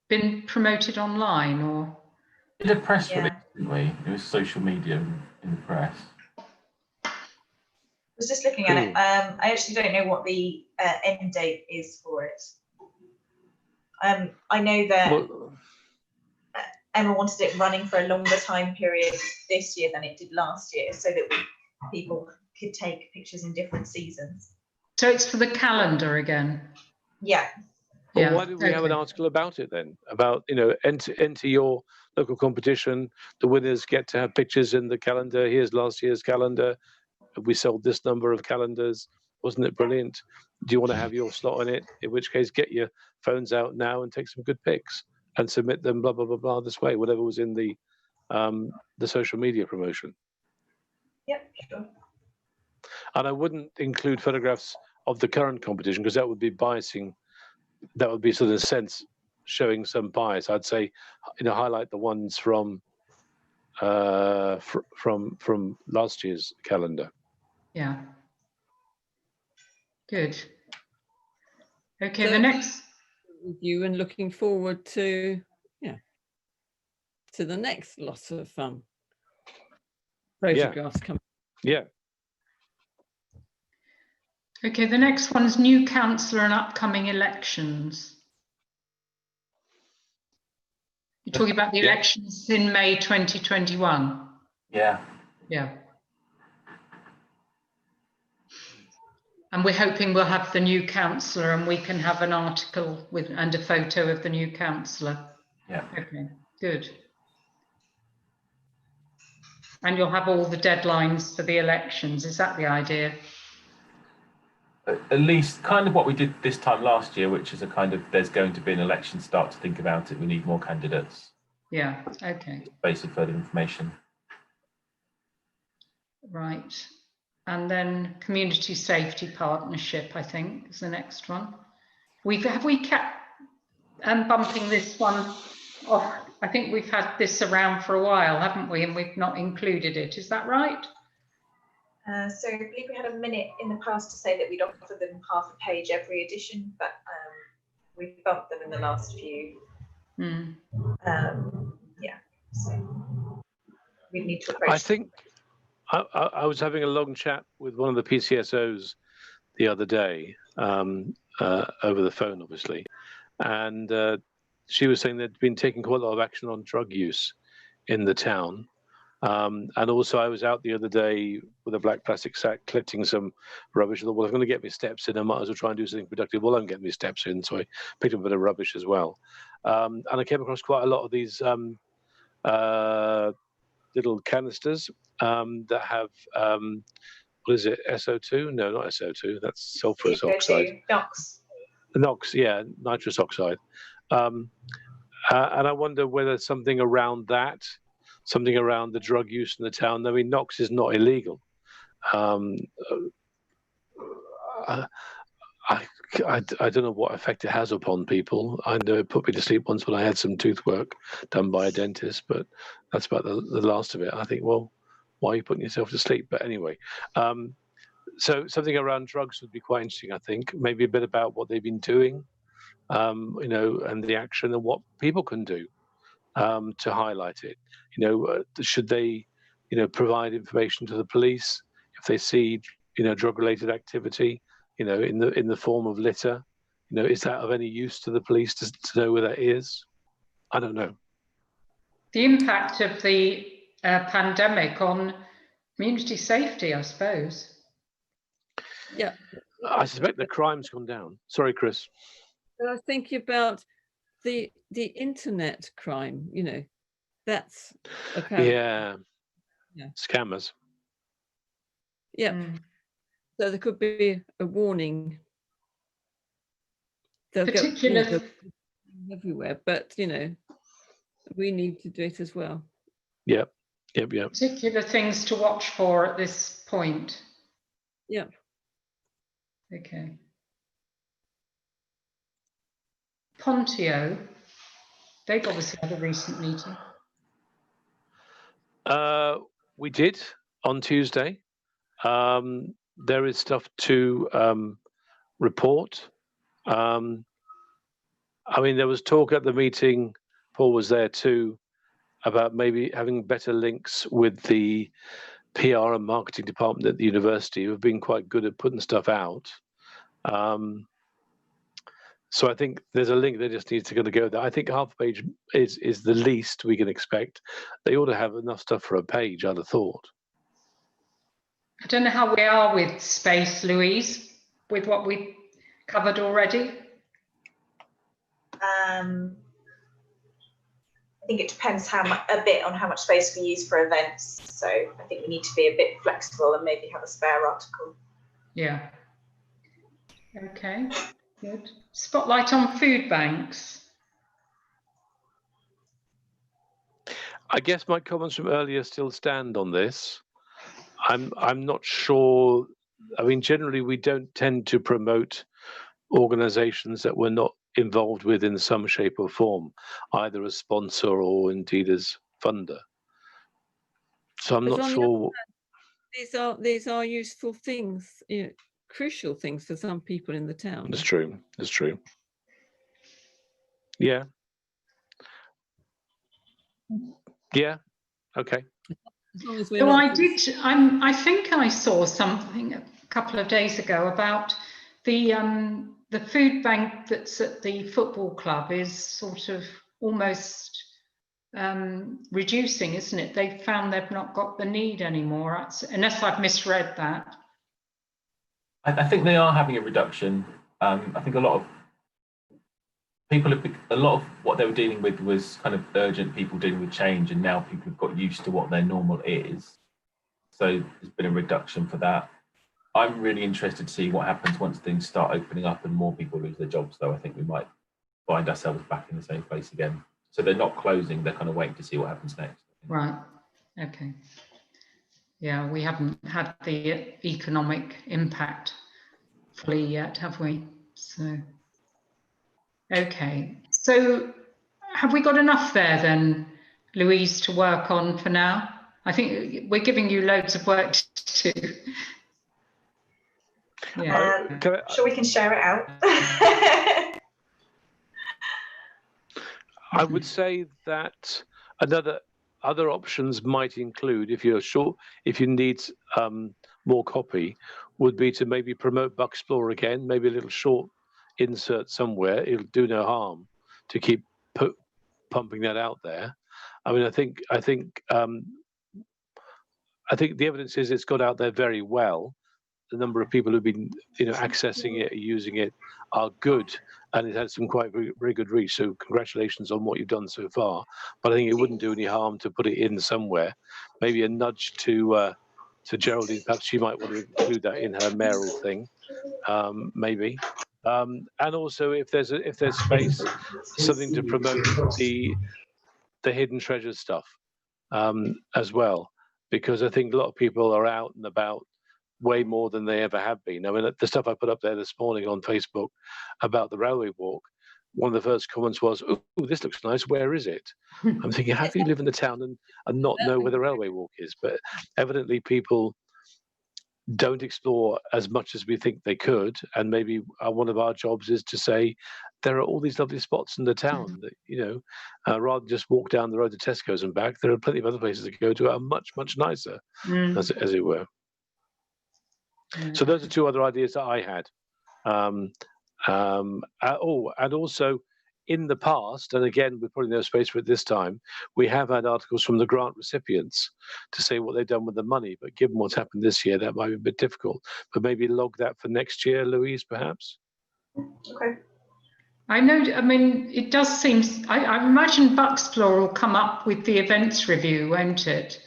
been promoted online or? We did a press release, didn't we? It was social media in the press. I was just looking at it. I actually don't know what the end date is for it. I know that Emma wanted it running for a longer time period this year than it did last year, so that people could take pictures in different seasons. So it's for the calendar again? Yeah. Well, why did we have an article about it then? About, you know, enter your local competition. The winners get to have pictures in the calendar. Here's last year's calendar. We sold this number of calendars. Wasn't it brilliant? Do you want to have your slot in it? In which case, get your phones out now and take some good pics and submit them, blah, blah, blah, blah, this way, whatever was in the social media promotion. Yep, sure. And I wouldn't include photographs of the current competition because that would be biasing. That would be sort of a sense showing some bias. I'd say, you know, highlight the ones from last year's calendar. Yeah. Good. Okay, so the next review and looking forward to the next lot of photographs coming. Yeah. Okay, the next one's new councillor and upcoming elections. You're talking about the elections in May 2021. Yeah. Yeah. And we're hoping we'll have the new councillor and we can have an article with and a photo of the new councillor. Yeah. Okay, good. And you'll have all the deadlines for the elections. Is that the idea? At least kind of what we did this time last year, which is a kind of, there's going to be an election, start to think about it. We need more candidates. Yeah, okay. Basic further information. Right. And then community safety partnership, I think, is the next one. Have we kept bumping this one off? I think we've had this around for a while, haven't we? And we've not included it. Is that right? So I believe we had a minute in the past to say that we'd offer them half a page every edition, but we've bumped them in the last few. Yeah, so we need to approach. I think I was having a long chat with one of the PCSOs the other day, over the phone, obviously, and she was saying they'd been taking quite a lot of action on drug use in the town. And also I was out the other day with a black plastic sack collecting some rubbish. I thought, well, I'm going to get my steps in. I might as well try and do something productive. Well, I'm getting my steps in. So I picked up a bit of rubbish as well. And I came across quite a lot of these little canisters that have what is it? SO2? No, not SO2. That's sulfurous oxide. NOx. NOx, yeah, nitrous oxide. And I wonder whether something around that, something around the drug use in the town. I mean, NOx is not illegal. I don't know what effect it has upon people. I know it put me to sleep once when I had some tooth work done by a dentist, but that's about the last of it. I think, well, why are you putting yourself to sleep? But anyway, so something around drugs would be quite interesting, I think. Maybe a bit about what they've been doing, you know, and the action and what people can do to highlight it. You know, should they, you know, provide information to the police if they see, you know, drug-related activity, you know, in the form of litter? You know, is that of any use to the police to know where that is? I don't know. The impact of the pandemic on community safety, I suppose. Yeah. I suspect the crime's gone down. Sorry, Chris. I was thinking about the internet crime, you know, that's yeah. Scammers. Yeah. So there could be a warning. They'll go everywhere, but you know, we need to do it as well. Yep. Particular things to watch for at this point. Yep. Okay. Pontio, they've obviously had a recent meeting. We did on Tuesday. There is stuff to report. I mean, there was talk at the meeting, Paul was there too, about maybe having better links with the PR and marketing department at the university, who have been quite good at putting stuff out. So I think there's a link that just needs to go there. I think half a page is the least we can expect. They ought to have enough stuff for a page, I'd have thought. I don't know how we are with space, Louise, with what we covered already. I think it depends a bit on how much space we use for events. So I think we need to be a bit flexible and maybe have a spare article. Yeah. Okay, good. Spotlight on food banks. I guess my comments from earlier still stand on this. I'm not sure. I mean, generally we don't tend to promote organizations that we're not involved with in some shape or form, either as sponsor or indeed as funder. So I'm not sure. These are useful things, you know, crucial things for some people in the town. That's true. That's true. Yeah. Yeah. Okay. So I think I saw something a couple of days ago about the food bank that's at the football club is sort of almost reducing, isn't it? They've found they've not got the need anymore, unless I've misread that. I think they are having a reduction. I think a lot of what they were dealing with was kind of urgent people dealing with change, and now people have got used to what their normal is. So there's been a reduction for that. I'm really interested to see what happens once things start opening up and more people lose their jobs, though. I think we might find ourselves back in the same place again. So they're not closing, they're kind of waiting to see what happens next. Right, okay. Yeah, we haven't had the economic impact fully yet, have we? So, okay. So have we got enough there then, Louise, to work on for now? I think we're giving you loads of work to do. Yeah. Sure, we can share it out. I would say that other options might include, if you're short, if you need more copy, would be to maybe promote Bucksplore again, maybe a little short insert somewhere. It'll do no harm to keep pumping that out there. I mean, I think the evidence is it's got out there very well. The number of people who've been, you know, accessing it, using it, are good, and it had some quite very good reach. So congratulations on what you've done so far. But I think it wouldn't do any harm to put it in somewhere. Maybe a nudge to So Geraldine, perhaps she might want to include that in her mayoral thing, maybe. And also, if there's space, something to promote the hidden treasures stuff as well, because I think a lot of people are out and about way more than they ever have been. I mean, the stuff I put up there this morning on Facebook about the railway walk, one of the first comments was, "Oh, this looks nice. Where is it?" I'm thinking, how can you live in the town and not know where the railway walk is? But evidently, people don't explore as much as we think they could, and maybe one of our jobs is to say there are all these lovely spots in the town that rather than just walk down the road to Tesco's and back, there are plenty of other places to go to that are much nicer, as it were. So those are two other ideas that I had. And also in the past, and again, we're probably no space for it this time, we have had articles from the grant recipients to say what they've done with the money. But given what's happened this year, that might be a bit difficult. But maybe log that for next year, Louise, perhaps? Okay. I know, I mean, it does seem, I imagine Bucksplaw will come up with the events review, won't it?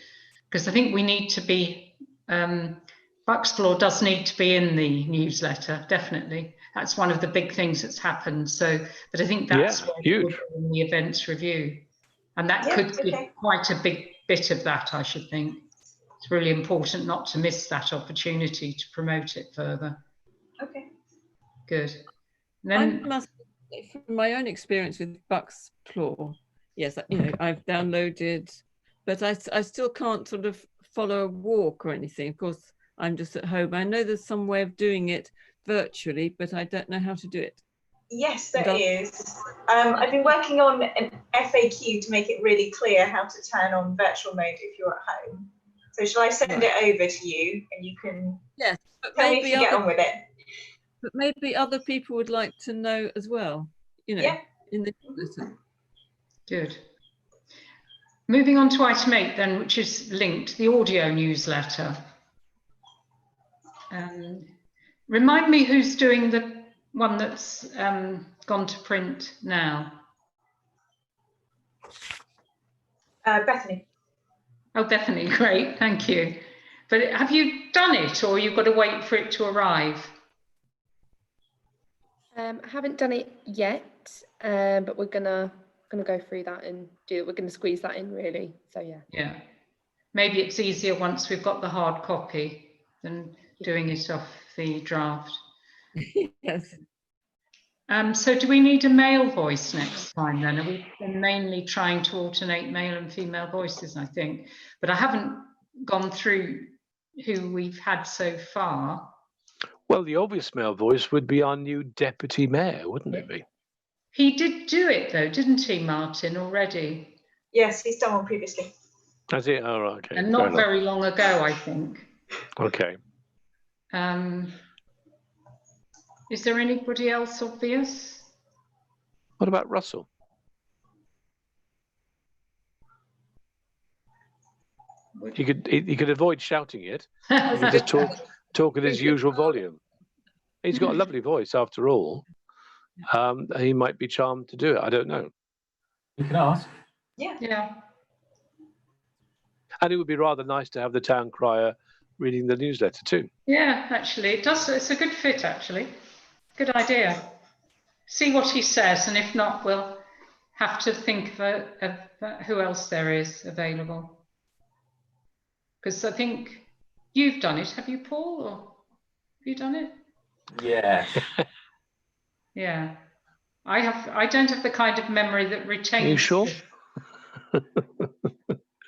Because I think we need to be, Bucksplaw does need to be in the newsletter, definitely. That's one of the big things that's happened. So, but I think that's huge. In the events review. And that could be quite a big bit of that, I should think. It's really important not to miss that opportunity to promote it further. Okay. Good. Then, I must say, from my own experience with Bucksplaw, yes, I've downloaded, but I still can't sort of follow a walk or anything. Of course, I'm just at home. I know there's some way of doing it virtually, but I don't know how to do it. Yes, there is. I've been working on an FAQ to make it really clear how to turn on virtual mode if you're at home. So shall I send it over to you and you can tell me if you get on with it? But maybe other people would like to know as well, in the newsletter. Good. Moving on to item 8 then, which is linked, the audio newsletter. Remind me who's doing the one that's gone to print now. Bethany. Oh, Bethany, great, thank you. But have you done it, or you've got to wait for it to arrive? I haven't done it yet, but we're gonna go through that and do it. We're gonna squeeze that in, really. So yeah. Yeah, maybe it's easier once we've got the hard copy than doing it off the draft. Yes. So do we need a male voice next time then? Are we mainly trying to alternate male and female voices, I think? But I haven't gone through who we've had so far. Well, the obvious male voice would be our new deputy mayor, wouldn't it be? He did do it though, didn't he, Martin, already? Yes, he's done one previously. Has it? Oh, okay. And not very long ago, I think. Okay. Is there anybody else obvious? What about Russell? He could avoid shouting it. He could just talk at his usual volume. He's got a lovely voice after all. He might be charmed to do it. I don't know. You can ask. Yeah. And it would be rather nice to have the town crier reading the newsletter too. Yeah, actually, it does. It's a good fit, actually. Good idea. See what he says, and if not, we'll have to think of who else there is available. Because I think you've done it. Have you, Paul? Or have you done it? Yeah. Yeah. I don't have the kind of memory that retains. Are you sure?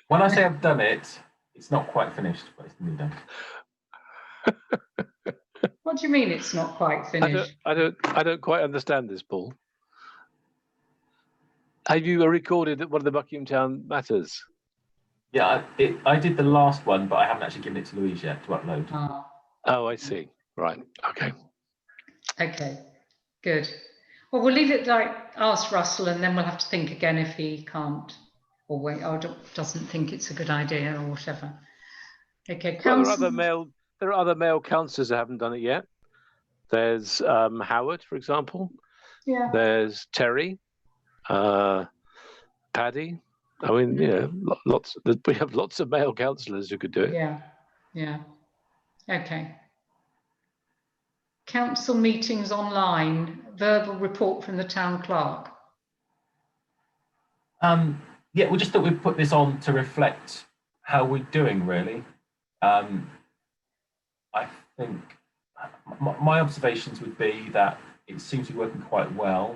When I say I've done it, it's not quite finished, but it's nearly done. What do you mean it's not quite finished? I don't quite understand this, Paul. Have you recorded one of the Buckingham Town matters? Yeah, I did the last one, but I haven't actually given it to Louise yet to upload. Oh, I see. Right. Okay. Okay. Good. Well, we'll leave it like ask Russell, and then we'll have to think again if he can't or doesn't think it's a good idea or whatever. Okay. Well, there are other male councillors that haven't done it yet. There's Howard, for example. Yeah. There's Terry, Paddy. I mean, we have lots of male councillors who could do it. Yeah. Yeah. Okay. Council meetings online, verbal report from the town clerk. Yeah, we just thought we'd put this on to reflect how we're doing, really. I think my observations would be that it seems to be working quite well.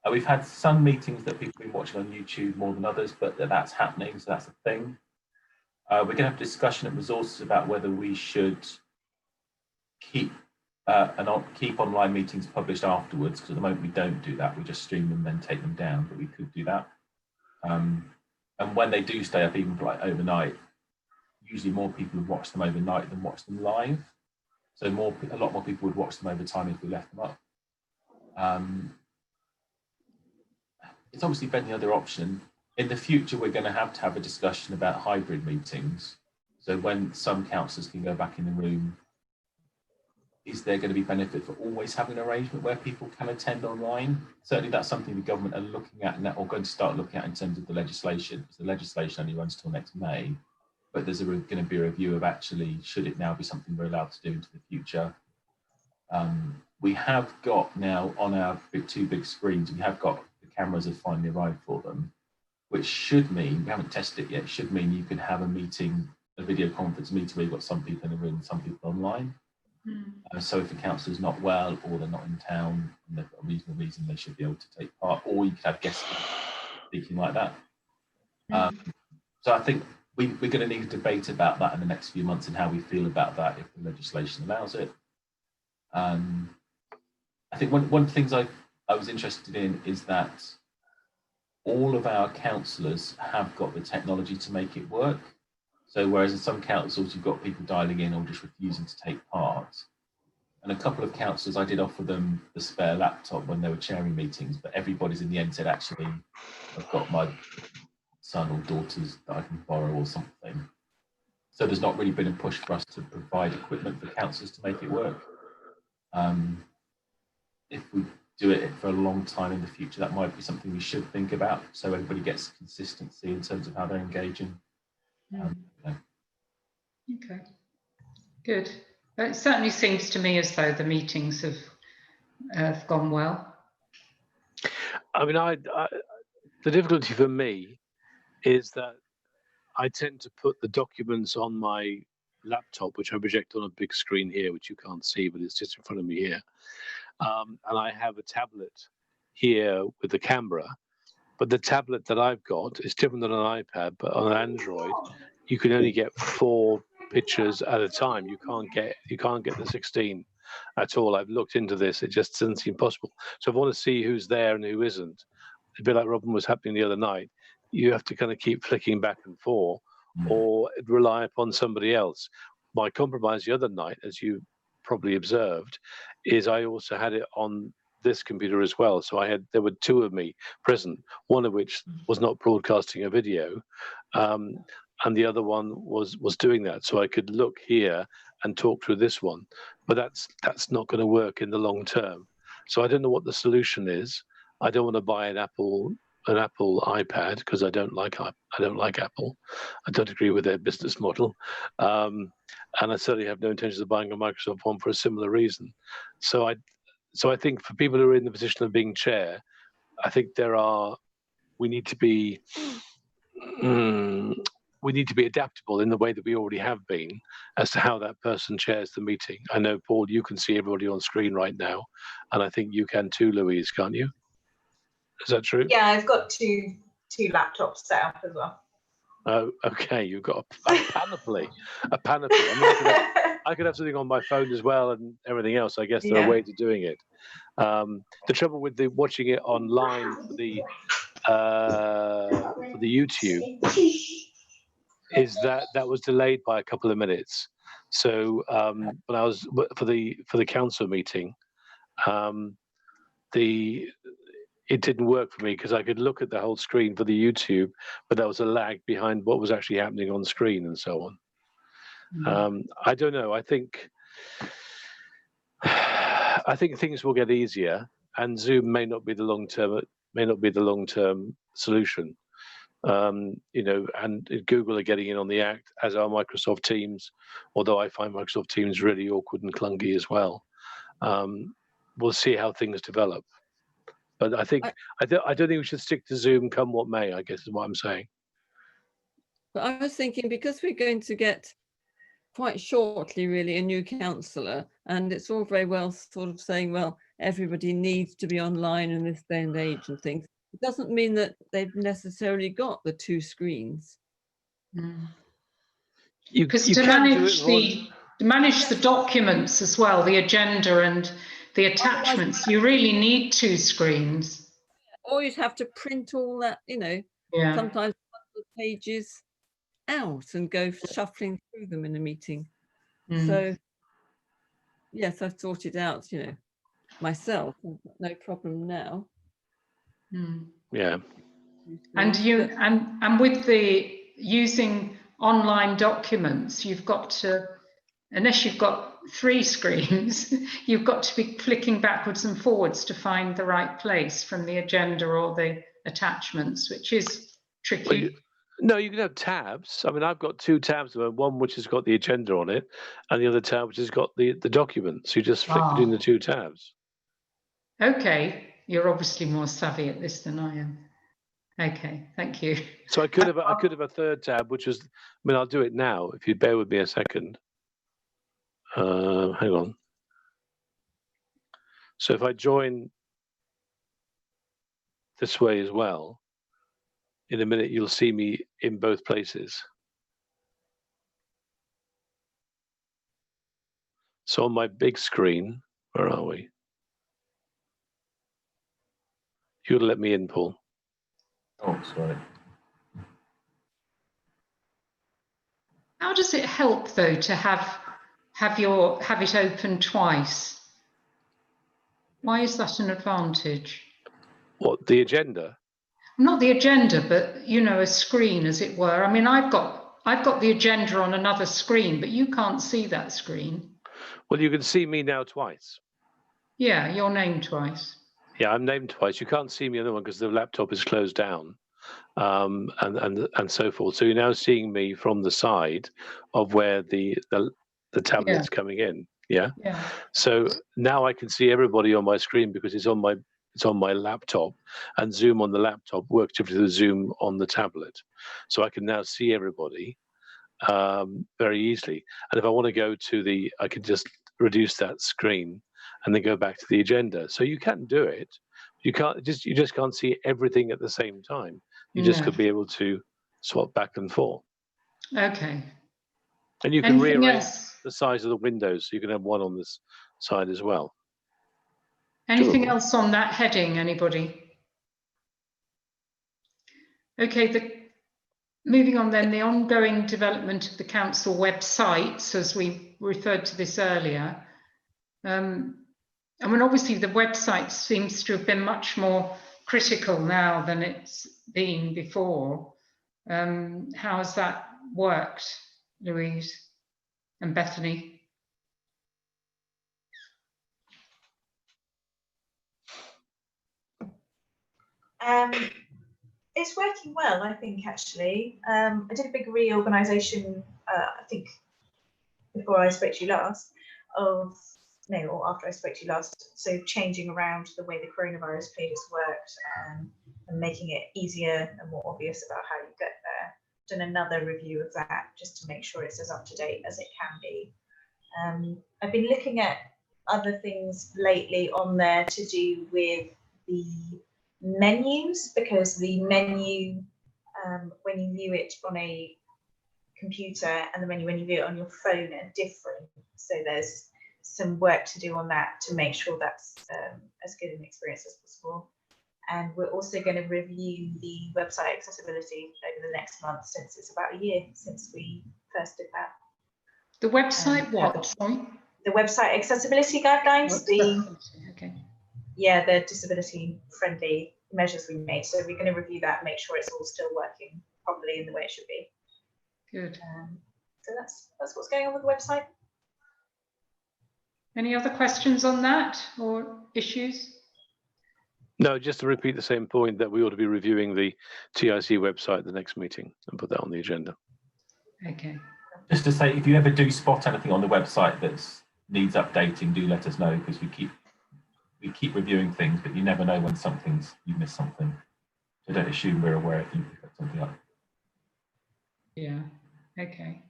We've had some meetings that people have been watching on YouTube more than others, but that's happening, so that's a thing. We're going to have a discussion at Resources about whether we should keep online meetings published afterwards, because at the moment we don't do that. We just stream them, then take them down, but we could do that. And when they do stay up, even for like overnight, usually more people would watch them overnight than watch them live. So a lot more people would watch them over time if we left them up. It's obviously been the other option. In the future, we're going to have a discussion about hybrid meetings. So when some councillors can go back in the room, is there going to be benefit for always having an arrangement where people can attend online? Certainly that's something the government are looking at now, or going to start looking at in terms of the legislation, because the legislation only runs till next May. But there's going to be a review of actually, should it now be something we're allowed to do into the future? We have got now on our two big screens, we have got the cameras have finally arrived for them, which should mean, we haven't tested it yet, should mean you can have a meeting, a video conference meeting where you've got some people in the room, some people online. So if the councillor's not well or they're not in town and they've got a reasonable reason, they should be able to take part, or you could have guests speaking like that. So I think we're going to need a debate about that in the next few months and how we feel about that if the legislation allows it. I think one of the things I was interested in is that all of our councillors have got the technology to make it work. So whereas in some councils you've got people dialing in or just refusing to take part, and a couple of councillors I did offer them the spare laptop when they were chairing meetings, but everybody's in the end said, actually, I've got my son or daughters that I can borrow or something. So there's not really been a push for us to provide equipment for councillors to make it work. If we do it for a long time in the future, that might be something we should think about, so everybody gets consistency in terms of how they're engaging. Okay, good. It certainly seems to me as though the meetings have gone well. I mean, the difficulty for me is that I tend to put the documents on my laptop, which I project on a big screen here, which you can't see, but it's just in front of me here. And I have a tablet here with the camera, but the tablet that I've got is different than an iPad, but on an Android, you can only get 4 pictures at a time. You can't get the 16 at all. I've looked into this; it just doesn't seem possible. So if I want to see who's there and who isn't, a bit like Robin was happening the other night, you have to kind of keep flicking back and forth, or rely upon somebody else. My compromise the other night, as you probably observed, is I also had it on this computer as well. So there were 2 of me present, one of which was not broadcasting a video, and the other one was doing that. So I could look here and talk through this one, but that's not going to work in the long term. So I don't know what the solution is. I don't want to buy an Apple iPad because I don't like Apple. I don't agree with their business model, and I certainly have no intention of buying a Microsoft one for a similar reason. So I think for people who are in the position of being chair, I think we need to be adaptable in the way that we already have been as to how that person chairs the meeting. I know, Paul, you can see everybody on screen right now, and I think you can too, Louise, can't you? Is that true? Yeah, I've got two laptops set up as well. Oh, okay. You've got a panoply. A panoply. I mean, I could have something on my phone as well and everything else. I guess there are ways of doing it. The trouble with watching it online for the YouTube is that was delayed by a couple of minutes. So when I was for the council meeting, it didn't work for me because I could look at the whole screen for the YouTube, but there was a lag behind what was actually happening on screen and so on. I don't know. I think things will get easier, and Zoom may not be the long term solution. You know, and Google are getting in on the act, as are Microsoft Teams, although I find Microsoft Teams really awkward and clunky as well. We'll see how things develop. But I think I don't think we should stick to Zoom come what may, I guess is what I'm saying. But I was thinking, because we're going to get quite shortly really a new councillor, and it's all very well sort of saying, well, everybody needs to be online in this day and age and things. It doesn't mean that they've necessarily got the 2 screens. Because to manage the documents as well, the agenda and the attachments, you really need 2 screens. Or you'd have to print all that, you know, sometimes pages out and go shuffling through them in a meeting. So yes, I've sorted out, you know, myself. I've got no problem now. Yeah. And you and with the using online documents, you've got to, unless you've got 3 screens, you've got to be clicking backwards and forwards to find the right place from the agenda or the attachments, which is tricky. No, you can have tabs. I mean, I've got 2 tabs, one which has got the agenda on it, and the other tab which has got the documents. You just flick between the 2 tabs. Okay, you're obviously more savvy at this than I am. Okay, thank you. So I could have a 3rd tab, which was, I mean, I'll do it now if you bear with me a second. Hang on. So if I join this way as well, in a minute you'll see me in both places. So on my big screen, where are we? You would let me in, Paul. Oh, sorry. How does it help though to have it open twice? Why is that an advantage? What, the agenda? Not the agenda, but you know, a screen, as it were. I mean, I've got the agenda on another screen, but you can't see that screen. Well, you can see me now twice. Yeah, your name twice. Yeah, I'm named twice. You can't see me on the one because the laptop is closed down, and so forth. So you're now seeing me from the side of where the tablet's coming in. Yeah. So now I can see everybody on my screen because it's on my laptop, and Zoom on the laptop works differently than Zoom on the tablet. So I can now see everybody very easily. And if I want to go to I can just reduce that screen and then go back to the agenda. So you can do it. You just can't see everything at the same time. You just could be able to swap back and forth. Okay. And you can rearrange the size of the windows, so you can have one on this side as well. Anything else on that heading, anybody? Okay, moving on then, the ongoing development of the council websites, as we referred to this earlier. I mean, obviously the website seems to have been much more critical now than it's been before. How has that worked, Louise and Bethany? It's working well, I think, actually. I did a big reorganisation, I think, before I spoke to you last, or after I spoke to you last, so changing around the way the coronavirus pages worked and making it easier and more obvious about how you get there. Done another review of that just to make sure it's as up to date as it can be. I've been looking at other things lately on there to do with the menus, because the menu, when you view it on a computer and the menu when you view it on your phone are different. So there's some work to do on that to make sure that's as good an experience as possible. And we're also going to review the website accessibility over the next month, since it's about a year since we first did that. The website what? Sorry? The website accessibility guidelines. The disability friendly measures we made. So we're going to review that, make sure it's all still working properly in the way it should be. Good. So that's what's going on with the website. Any other questions on that or issues? No, just to repeat the same point that we ought to be reviewing the TIC website at the next meeting and put that on the agenda. Okay. Just to say, if you ever do spot anything on the website that needs updating, do let us know, because we keep reviewing things, but you never know when you miss something. So don't assume we're aware if you pick something up. Yeah. Okay.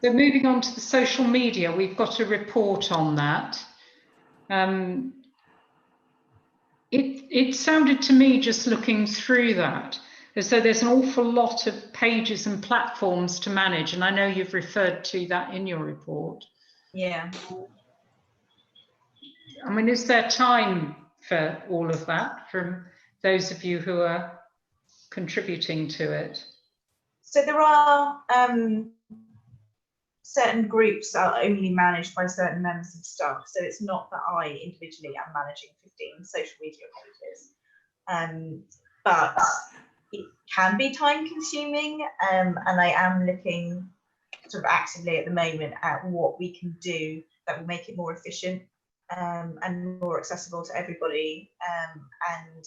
So moving on to the social media, we've got a report on that. It sounded to me, just looking through that, as though there's an awful lot of pages and platforms to manage, and I know you've referred to that in your report. Yeah. I mean, is there time for all of that from those of you who are contributing to it? So there are certain groups that are only managed by certain members of staff. So it's not that I individually am managing 15 social media pages, but it can be time consuming, and I am looking sort of actively at the moment at what we can do that will make it more efficient and more accessible to everybody, and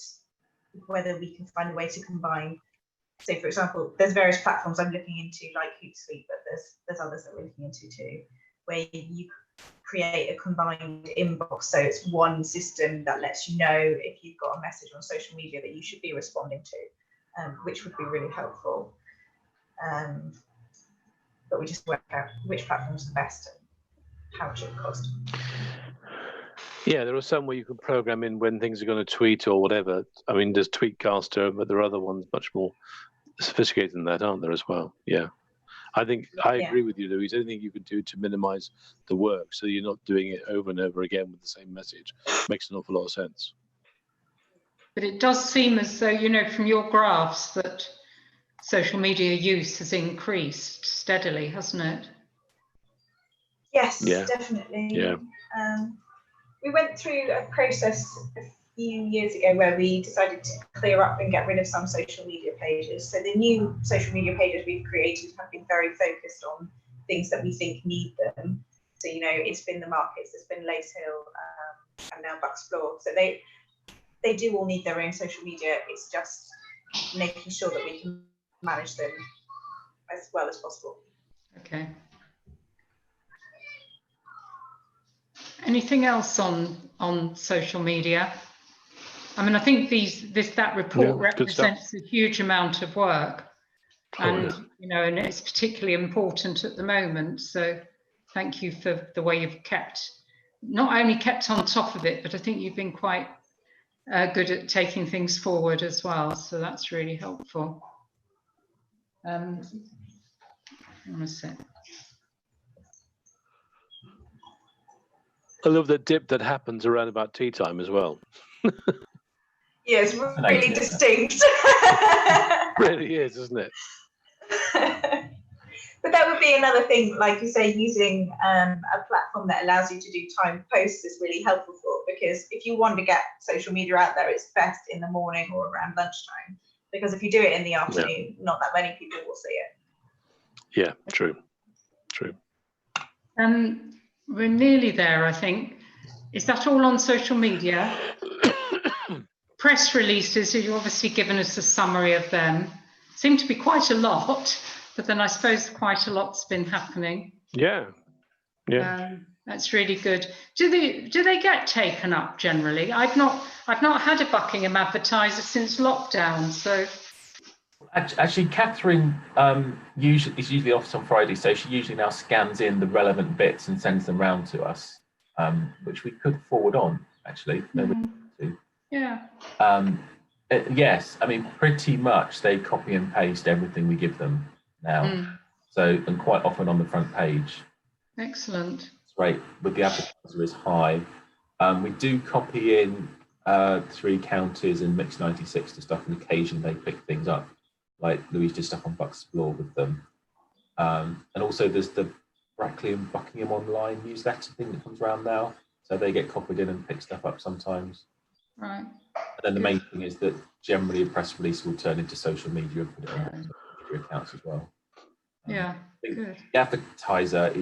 whether we can find a way to combine. So, for example, there's various platforms I'm looking into, like Hootsuite, but there's others that we're looking into too, where you create a combined inbox. So it's one system that lets you know if you've got a message on social media that you should be responding to, which would be really helpful. But we just work out which platform is the best and how much it costs. Yeah, there are some where you can program in when things are going to tweet or whatever. I mean, there's Tweetcaster, but there are other ones much more sophisticated than that, aren't there, as well? Yeah. I think I agree with you, Louise. Anything you can do to minimize the work so you're not doing it over and over again with the same message makes an awful lot of sense. But it does seem as though, you know, from your graphs that social media use has increased steadily, hasn't it? Yes, yeah. Definitely. Yeah. We went through a process a few years ago where we decided to clear up and get rid of some social media pages. So the new social media pages we've created have been very focused on things that we think need them. So, you know, it's been the markets, it's been Lace Hill, and now Bucksfloor. So they do all need their own social media. It's just making sure that we can manage them as well as possible. Okay. Anything else on social media? I mean, I think that report represents a huge amount of work, and you know, and it's particularly important at the moment. So, thank you for the way you've not only kept on top of it, but I think you've been quite good at taking things forward as well. So that's really helpful. Hang on a sec. I love the dip that happens around about tea time as well. Yeah, it's really distinct. Really is, isn't it? But that would be another thing, like you say, using a platform that allows you to do timed posts is really helpful because if you want to get social media out there, it's best in the morning or around lunchtime. Because if you do it in the afternoon, not that many people will see it. Yeah, true. We're nearly there, I think. Is that all on social media? Press releases, you've obviously given us a summary of them. Seem to be quite a lot, but then I suppose quite a lot's been happening. Yeah. That's really good. Do they get taken up generally? I've not had a Buckingham advertiser since lockdown, so. Actually, Catherine is usually off on Friday, so she usually now scans in the relevant bits and sends them round to us, which we could forward on, actually. Yeah. Yes, I mean, pretty much they copy and paste everything we give them now. So, and quite often on the front page. Excellent. It's great. With the advertiser is high. We do copy in 3 counties and Mix 96 to stuff, and occasionally they pick things up. Like Louise did stuff on Bucksfloor with them. And also there's the Brackley and Buckingham online newsletter thing that comes around now. So they get copied in and pick stuff up sometimes. Right. And then the main thing is that generally a press release will turn into social media and put it on social media accounts as well. Yeah, good. The advertiser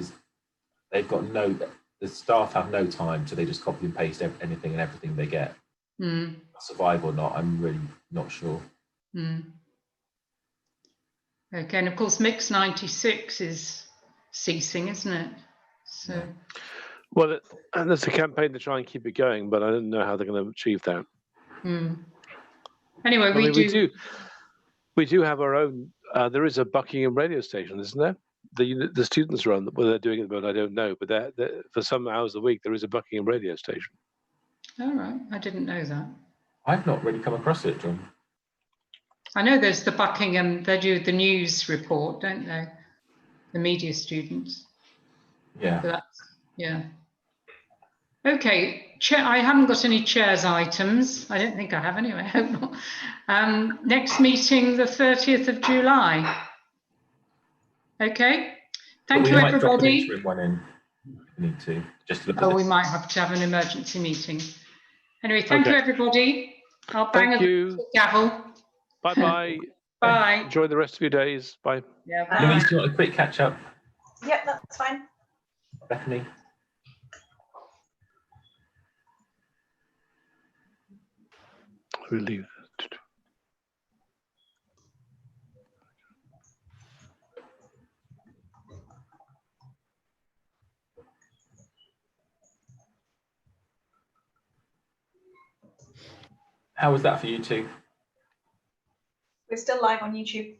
the staff have no time, so they just copy and paste anything and everything they get. survive or not, I'm really not sure. Okay, and of course Mix 96 is ceasing, isn't it? So Yeah. Well, and there's a campaign to try and keep it going, but I don't know how they're going to achieve that. Anyway, we do have our own. There is a Buckingham radio station, isn't there? The students are on. Whether they're doing it, but I don't know. But they're, for some hours a week, there is a Buckingham radio station. All right, I didn't know that. I've not really come across it, John. I know there's the Buckingham. They do the news report, don't they? The media students. Yeah. So yeah. Okay, I haven't got any chairs items. I don't think I have anyway. I hope not. Next meeting, the 30th of July. Okay. Thank you, everybody. We might drop an interim one in if we need to, just to look at this. We might have to have an emergency meeting. Anyway, thank you, everybody. I'll bang a gavel. Bye-bye. Bye. Enjoy the rest of your days. Bye. Yeah, bye. Louise, do you want a quick catch up? Yep, that's fine. Bethany? We'll leave. How was that for you two? We're still live on YouTube.